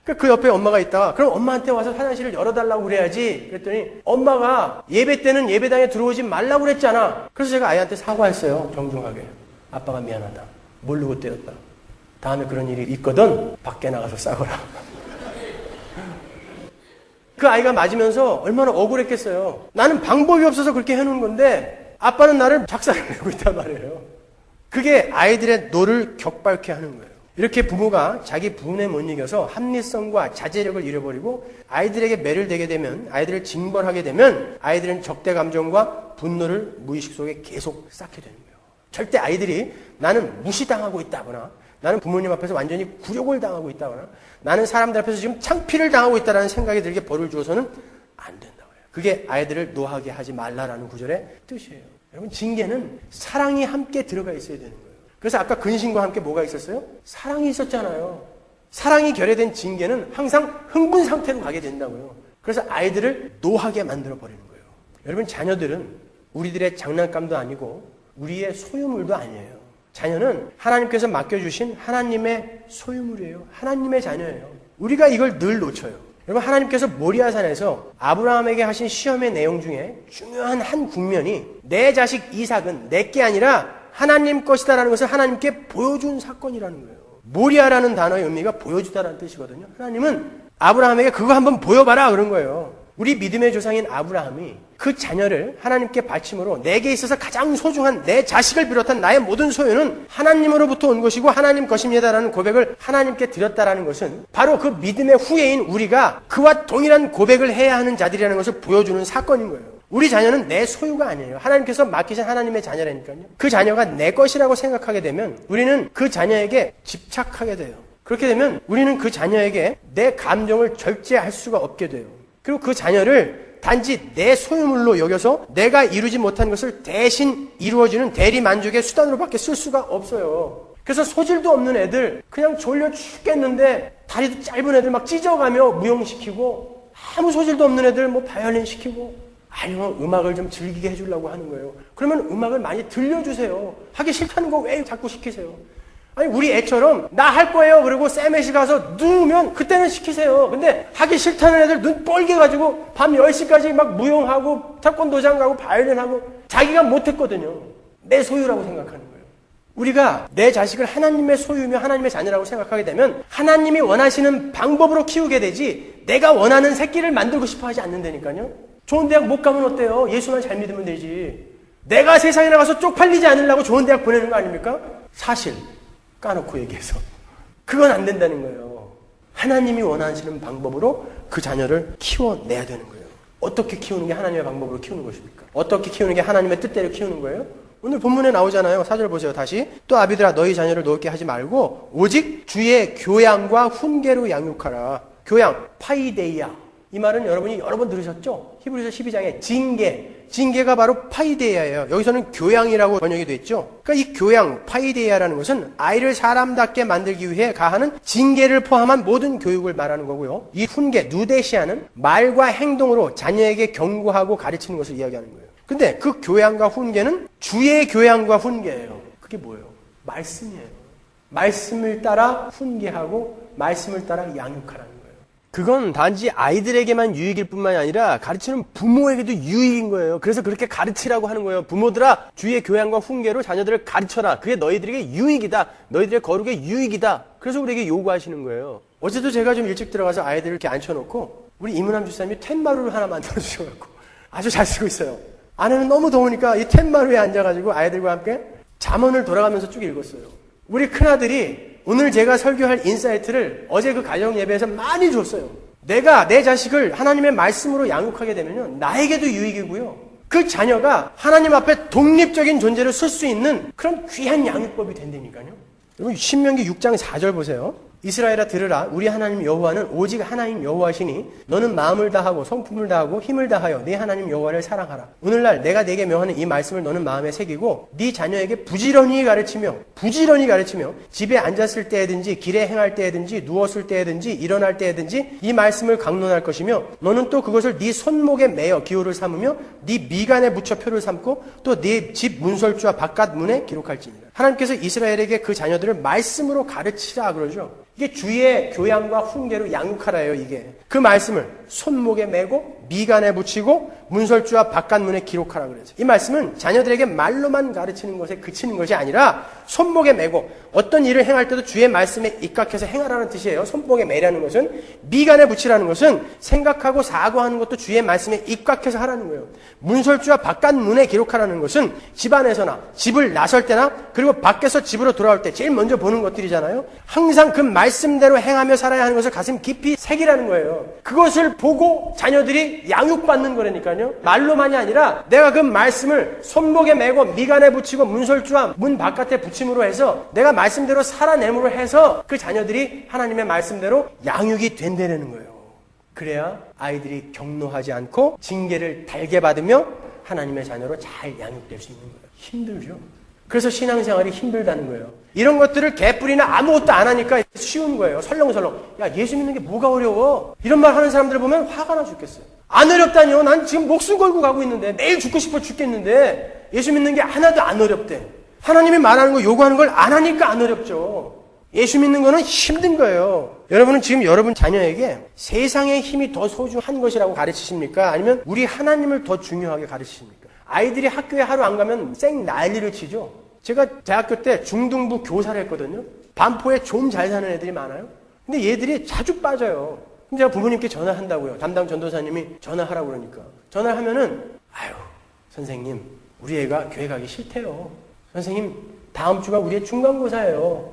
그 옆에 엄마가 있다가 그럼 엄마한테 와서 화장실을 열어달라고 그래야지, 그랬더니 엄마가 예배 때는 예배당에 들어오지 말라고 그랬잖아. 그래서 제가 아이한테 사과했어요. 정중하게. 아빠가 미안하다. 모르고 때렸다. 다음에 그런 일이 있거든 밖에 나가서 싸거라. 그 아이가 맞으면서 얼마나 억울했겠어요. 나는 방법이 없어서 그렇게 해놓은 건데 아빠는 나를 작살을 내고 있단 말이에요. 그게 아이들의 노를 격발케 하는 거예요. 이렇게 부모가 자기 분에 못 이겨서 합리성과 자제력을 잃어버리고 아이들에게 매를 대게 되면, 아이들을 징벌하게 되면 아이들은 적대 감정과 분노를 무의식 속에 계속 쌓게 되는 거예요. 절대 아이들이 나는 무시당하고 있다거나 나는 부모님 앞에서 완전히 굴욕을 당하고 있다거나 나는 사람들 앞에서 지금 창피를 당하고 있다는 생각이 들게 벌을 주어서는 안 된다고요. 그게 아이들을 노하게 하지 말라라는 구절의 뜻이에요. 여러분, 징계는 사랑이 함께 들어가 있어야 되는 거예요. 그래서 아까 근심과 함께 뭐가 있었어요? 사랑이 있었잖아요. 사랑이 결여된 징계는 항상 흥분 상태로 가게 된다고요. 그래서 아이들을 노하게 만들어 버리는 거예요. 여러분, 자녀들은 우리들의 장난감도 아니고 우리의 소유물도 아니에요. 자녀는 하나님께서 맡겨주신 하나님의 소유물이에요. 하나님의 자녀예요. 우리가 이걸 늘 놓쳐요. 여러분, 하나님께서 모리아산에서 아브라함에게 하신 시험의 내용 중에 중요한 한 국면이 내 자식 이삭은 내게 아니라 하나님 것이다라는 것을 하나님께 보여준 사건이라는 거예요. 모리아라는 단어의 의미가 보여주다라는 뜻이거든요. 하나님은 아브라함에게 그거 한번 보여봐라 그런 거예요. 우리 믿음의 조상인 아브라함이 그 자녀를 하나님께 바침으로 내게 있어서 가장 소중한 내 자식을 비롯한 나의 모든 소유는 하나님으로부터 온 것이고 하나님 것입니다라는 고백을 하나님께 드렸다라는 것은 바로 그 믿음의 후예인 우리가 그와 동일한 고백을 해야 하는 자들이라는 것을 보여주는 사건인 거예요. 우리 자녀는 내 소유가 아니에요. 하나님께서 맡기신 하나님의 자녀라니까요. 그 자녀가 내 것이라고 생각하게 되면 우리는 그 자녀에게 집착하게 돼요. 그렇게 되면 우리는 그 자녀에게 내 감정을 절제할 수가 없게 돼요. 그리고 그 자녀를 단지 내 소유물로 여겨서 내가 이루지 못한 것을 대신 이루어주는 대리 만족의 수단으로밖에 쓸 수가 없어요. 그래서 소질도 없는 애들, 그냥 졸려 죽겠는데 다리도 짧은 애들 막 찢어가며 무용시키고 아무 소질도 없는 애들 뭐 바이올린 시키고 아니면 음악을 좀 즐기게 해주려고 하는 거예요. 그러면 음악을 많이 들려주세요. 하기 싫다는 거 왜 자꾸 시키세요? 아니 우리 애처럼 나 할 거예요 그리고 쌤에시 가서 누우면 그때는 시키세요. 근데 하기 싫다는 애들 눈 뻘게 가지고 밤 10시까지 막 무용하고 태권도장 가고 바이올린하고 자기가 못했거든요. 내 소유라고 생각하는 거예요. 우리가 내 자식을 하나님의 소유며 하나님의 자녀라고 생각하게 되면 하나님이 원하시는 방법으로 키우게 되지 내가 원하는 새끼를 만들고 싶어 하지 않는다니까요. 좋은 대학 못 가면 어때요? 예수만 잘 믿으면 되지. 내가 세상에 나가서 쪽팔리지 않으려고 좋은 대학 보내는 거 아닙니까? 사실 까놓고 얘기해서 그건 안 된다는 거예요. 하나님이 원하시는 방법으로 그 자녀를 키워내야 되는 거예요. 어떻게 키우는 게 하나님의 방법으로 키우는 것입니까? 어떻게 키우는 게 하나님의 뜻대로 키우는 거예요? 오늘 본문에 나오잖아요. 4절 보세요. 다시. 또 아비들아 너희 자녀를 노엽게 하지 말고 오직 주의 교양과 훈계로 양육하라. 교양, 파이데이아. 이 말은 여러분이 여러 번 들으셨죠? 히브리서 12장에 징계가 바로 파이데이아예요. 여기서는 교양이라고 번역이 됐죠. 그러니까 이 교양, 파이데이아라는 것은 아이를 사람답게 만들기 위해 가하는 징계를 포함한 모든 교육을 말하는 거고요. 이 훈계, 누데시아는 말과 행동으로 자녀에게 경고하고 가르치는 것을 이야기하는 거예요. 근데 그 교양과 훈계는 주의 교양과 훈계예요. 그게 뭐예요? 말씀이에요. 말씀을 따라 훈계하고 말씀을 따라 양육하라는 거예요. 그건 단지 아이들에게만 유익일 뿐만이 아니라 가르치는 부모에게도 유익인 거예요. 그래서 그렇게 가르치라고 하는 거예요. 부모들아 주의 교양과 훈계로 자녀들을 가르쳐라. 그게 너희들에게 유익이다. 너희들의 거룩에 유익이다. 그래서 우리에게 요구하시는 거예요. 어제도 제가 좀 일찍 들어가서 아이들을 이렇게 앉혀놓고 우리 이문함 주사님이 텐마루를 하나 만들어주셔갖고 아주 잘 쓰고 있어요. 안에는 너무 더우니까 이 텐마루에 앉아가지고 아이들과 함께 잠언을 돌아가면서 쭉 읽었어요. 우리 큰아들이 오늘 제가 설교할 인사이트를 어제 그 가정 예배에서 많이 줬어요. 내가 내 자식을 하나님의 말씀으로 양육하게 되면요, 나에게도 유익이고요. 그 자녀가 하나님 앞에 독립적인 존재를 쓸 수 있는 그런 귀한 양육법이 된다니까요. 여러분 신명기 6장 4절 보세요. 이스라엘아 들으라. 우리 하나님 여호와는 오직 하나님 여호와시니 너는 마음을 다하고 성품을 다하고 힘을 다하여 네 하나님 여호와를 사랑하라. 오늘날 내가 네게 명하는 이 말씀을 너는 마음에 새기고 네 자녀에게 부지런히 가르치며 집에 앉았을 때에든지 길에 행할 때에든지 누웠을 때에든지 일어날 때에든지 이 말씀을 강론할 것이며 너는 또 그것을 네 손목에 매어 기호를 삼으며 네 미간에 붙여 표를 삼고 또 네 집 문설주와 바깥 문에 기록할지니라. 하나님께서 이스라엘에게 그 자녀들을 말씀으로 가르치라 그러죠. 이게 주의 교양과 훈계로 양육하라예요. 이게 그 말씀을 손목에 메고 미간에 붙이고 문설주와 바깥문에 기록하라 그래서 이 말씀은 자녀들에게 말로만 가르치는 것에 그치는 것이 아니라 손목에 메고 어떤 일을 행할 때도 주의 말씀에 입각해서 행하라는 뜻이에요. 손목에 매라는 것은 미간에 붙이라는 것은 생각하고 사고하는 것도 주의 말씀에 입각해서 하라는 거예요. 문설주와 바깥문에 기록하라는 것은 집안에서나 집을 나설 때나 그리고 밖에서 집으로 돌아올 때 제일 먼저 보는 것들이잖아요. 항상 그 말씀대로 행하며 살아야 하는 것을 가슴 깊이 새기라는 거예요. 그것을 보고 자녀들이 양육받는 거라니까요. 말로만이 아니라 내가 그 말씀을 손목에 메고 미간에 붙이고 문설주와 문 바깥에 붙임으로 해서 내가 말씀대로 살아내므로 해서 그 자녀들이 하나님의 말씀대로 양육이 된다는 거예요. 그래야 아이들이 경노하지 않고 징계를 달게 받으며 하나님의 자녀로 잘 양육될 수 있는 거예요. 힘들죠. 그래서 신앙생활이 힘들다는 거예요. 이런 것들을 개뿔이나 아무것도 안 하니까 쉬운 거예요. 설렁설렁. 야, 예수 믿는 게 뭐가 어려워? 이런 말 하는 사람들을 보면 화가 나 죽겠어요. 안 어렵다니요? 난 지금 목숨 걸고 가고 있는데 내일 죽고 싶어 죽겠는데 예수 믿는 게 하나도 안 어렵대. 하나님이 말하는 거 요구하는 걸 안 하니까 안 어렵죠. 예수 믿는 거는 힘든 거예요. 여러분은 지금 여러분 자녀에게 세상의 힘이 더 소중한 것이라고 가르치십니까? 아니면 우리 하나님을 더 중요하게 가르치십니까? 아이들이 학교에 하루 안 가면 쌩 난리를 치죠. 제가 대학교 때 중등부 교사를 했거든요. 반포에 좀 잘 사는 애들이 많아요. 근데 얘들이 자주 빠져요. 제가 부모님께 전화한다고요. 담당 전도사님이 전화하라고 그러니까. 전화를 하면은 아유 선생님 우리 애가 교회 가기 싫대요. 선생님 다음 주가 우리의 중간고사예요.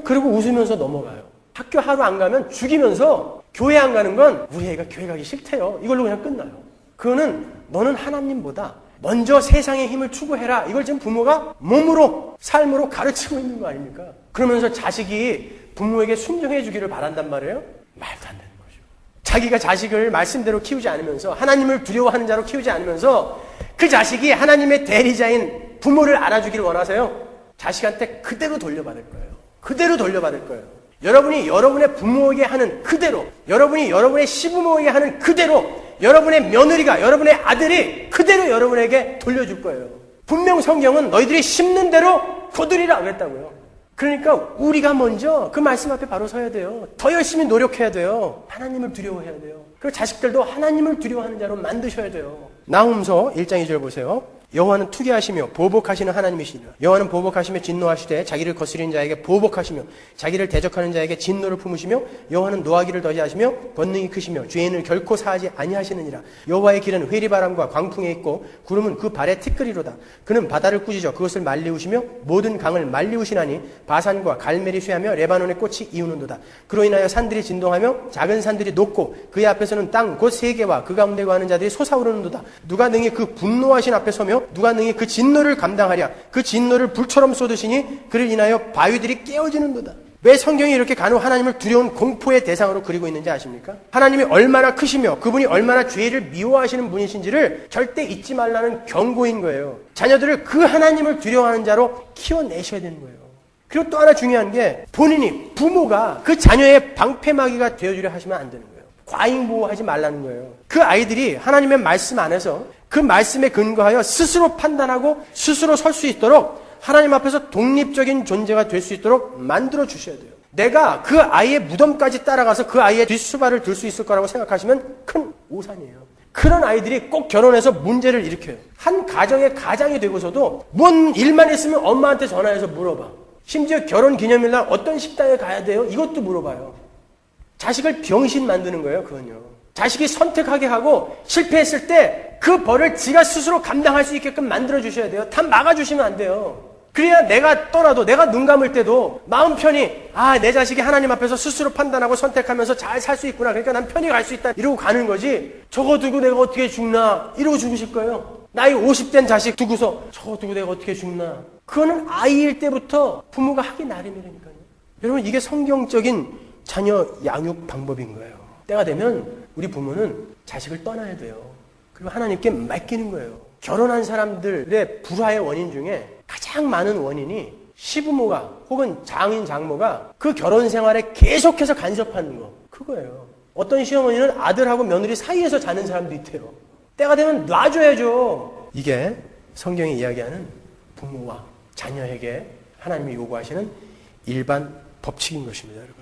그리고 웃으면서 넘어가요. 학교 하루 안 가면 죽이면서 교회 안 가는 건 우리 애가 교회 가기 싫대요. 이걸로 그냥 끝나요. 그거는 너는 하나님보다 먼저 세상의 힘을 추구해라. 이걸 지금 부모가 몸으로 삶으로 가르치고 있는 거 아닙니까? 그러면서 자식이 부모에게 순종해 주기를 바란단 말이에요. 말도 안 되는 거죠. 자기가 자식을 말씀대로 키우지 않으면서 하나님을 두려워하는 자로 키우지 않으면서 그 자식이 하나님의 대리자인 부모를 알아주기를 원하세요. 자식한테 그대로 돌려받을 거예요. 그대로 돌려받을 거예요. 여러분이 여러분의 부모에게 하는 그대로, 여러분이 여러분의 시부모에게 하는 그대로, 여러분의 며느리가, 여러분의 아들이 그대로 여러분에게 돌려줄 거예요. 분명 성경은 너희들이 심는 대로 거두리라 그랬다고요. 그러니까 우리가 먼저 그 말씀 앞에 바로 서야 돼요. 더 열심히 노력해야 돼요. 하나님을 두려워해야 돼요. 그리고 자식들도 하나님을 두려워하는 자로 만드셔야 돼요. 나훔서 1장 2절 보세요. 여호와는 투기하시며 보복하시는 하나님이시니라. 여호와는 보복하시며 진노하시되 자기를 거스리는 자에게 보복하시며 자기를 대적하는 자에게 진노를 품으시며 여호와는 노하기를 더디하시며 권능이 크시며 죄인을 결코 사하지 아니하시느니라. 여호와의 길은 회리바람과 광풍에 있고 구름은 그 발에 티끌이로다. 그는 바다를 꾸짖어 그것을 말리우시며 모든 강을 말리우시나니 바산과 갈멜이 쇠하며 레바논의 꽃이 이우는도다. 그로 인하여 산들이 진동하며 작은 산들이 녹고 그의 앞에서는 땅 곧 세계와 그 가운데 거하는 자들이 솟아오르는도다. 누가 능히 그 분노하신 앞에 서며 누가 능히 그 진노를 감당하랴. 그 진노를 불처럼 쏟으시니 그를 인하여 바위들이 깨어지는도다. 왜 성경이 이렇게 간혹 하나님을 두려운 공포의 대상으로 그리고 있는지 아십니까? 하나님이 얼마나 크시며 그분이 얼마나 죄를 미워하시는 분이신지를 절대 잊지 말라는 경고인 거예요. 자녀들을 그 하나님을 두려워하는 자로 키워내셔야 되는 거예요. 그리고 또 하나 중요한 게 본인이 부모가 그 자녀의 방패막이가 되어주려 하시면 안 되는 거예요. 과잉보호하지 말라는 거예요. 그 아이들이 하나님의 말씀 안에서 그 말씀에 근거하여 스스로 판단하고 스스로 설 수 있도록 하나님 앞에서 독립적인 존재가 될 수 있도록 만들어 주셔야 돼요. 내가 그 아이의 무덤까지 따라가서 그 아이의 뒷수발을 들 수 있을 거라고 생각하시면 큰 오산이에요. 그런 아이들이 꼭 결혼해서 문제를 일으켜요. 한 가정의 가장이 되고서도 뭔 일만 있으면 엄마한테 전화해서 물어봐. 심지어 결혼 기념일날 어떤 식당에 가야 돼요? 이것도 물어봐요. 자식을 병신 만드는 거예요, 그건요. 자식이 선택하게 하고 실패했을 때 그 벌을 지가 스스로 감당할 수 있게끔 만들어 주셔야 돼요. 다 막아주시면 안 돼요. 그래야 내가 떠나도, 내가 눈 감을 때도 마음 편히 내 자식이 하나님 앞에서 스스로 판단하고 선택하면서 잘 살 수 있구나. 그러니까 난 편히 갈 수 있다. 이러고 가는 거지. 저거 두고 내가 어떻게 죽나. 이러고 죽으실 거예요. 나이 50된 자식 두고서 저거 두고 내가 어떻게 죽나. 그거는 아이일 때부터 부모가 하기 나름이라니까요. 여러분, 이게 성경적인 자녀 양육 방법인 거예요. 때가 되면 우리 부모는 자식을 떠나야 돼요. 그리고 하나님께 맡기는 거예요. 결혼한 사람들의 불화의 원인 중에 가장 많은 원인이 시부모가 혹은 장인 장모가 그 결혼 생활에 계속해서 간섭하는 거, 그거예요. 어떤 시어머니는 아들하고 며느리 사이에서 자는 사람도 있대요. 때가 되면 놔줘야죠. 이게 성경이 이야기하는 부모와 자녀에게 하나님이 요구하시는 일반 법칙인 것입니다, 여러분.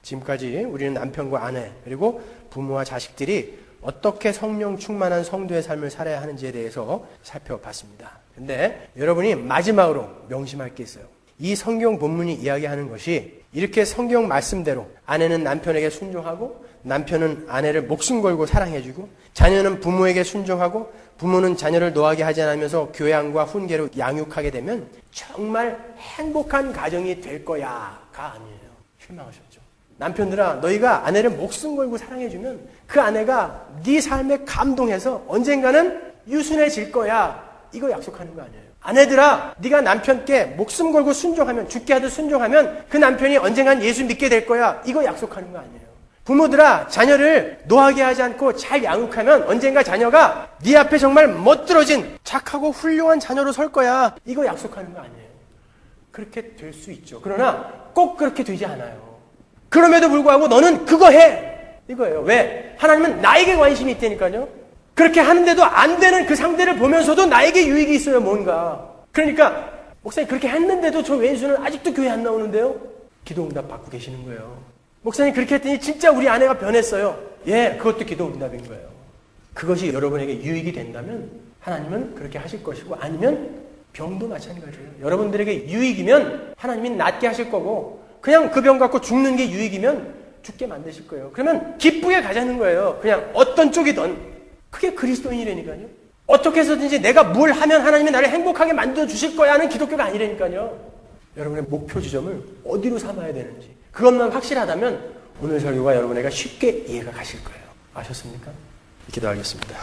지금까지 우리는 남편과 아내 그리고 부모와 자식들이 어떻게 성령 충만한 성도의 삶을 살아야 하는지에 대해서 살펴봤습니다. 근데 여러분이 마지막으로 명심할 게 있어요. 이 성경 본문이 이야기하는 것이 이렇게 성경 말씀대로 아내는 남편에게 순종하고 남편은 아내를 목숨 걸고 사랑해주고 자녀는 부모에게 순종하고 부모는 자녀를 노하게 하지 않으면서 교양과 훈계로 양육하게 되면 정말 행복한 가정이 될 거야가 아니에요. 실망하셨죠. 남편들아, 너희가 아내를 목숨 걸고 사랑해주면 그 아내가 네 삶에 감동해서 언젠가는 유순해질 거야. 이거 약속하는 거 아니에요. 아내들아, 네가 남편께 목숨 걸고 순종하면, 죽게 하듯 순종하면 그 남편이 언젠간 예수 믿게 될 거야. 이거 약속하는 거 아니에요. 부모들아, 자녀를 노하게 하지 않고 잘 양육하면 언젠가 자녀가 네 앞에 정말 멋들어진 착하고 훌륭한 자녀로 설 거야. 이거 약속하는 거 아니에요. 그렇게 될 수 있죠. 그러나 꼭 그렇게 되지 않아요. 그럼에도 불구하고 너는 그거 해! 이거예요. 왜? 하나님은 나에게 관심이 있다니까요. 그렇게 하는데도 안 되는 그 상대를 보면서도 나에게 유익이 있어요, 뭔가. 그러니까 목사님 그렇게 했는데도 저 왼수는 아직도 교회 안 나오는데요? 기도응답 받고 계시는 거예요. 목사님 그렇게 했더니 진짜 우리 아내가 변했어요. 예, 그것도 기도응답인 거예요. 그것이 여러분에게 유익이 된다면 하나님은 그렇게 하실 것이고, 아니면 병도 마찬가지예요. 여러분들에게 유익이면 하나님이 낫게 하실 거고, 그냥 그 병 갖고 죽는 게 유익이면 죽게 만드실 거예요. 그러면 기쁘게 가자는 거예요. 그냥 어떤 쪽이든. 그게 그리스도인이라니까요. 어떻게 해서든지 내가 뭘 하면 하나님이 나를 행복하게 만들어 주실 거야 하는 기독교가 아니라니까요. 여러분의 목표 지점을 어디로 삼아야 되는지 그것만 확실하다면 오늘 설교가 여러분에게 쉽게 이해가 가실 거예요. 아셨습니까? 기도하겠습니다.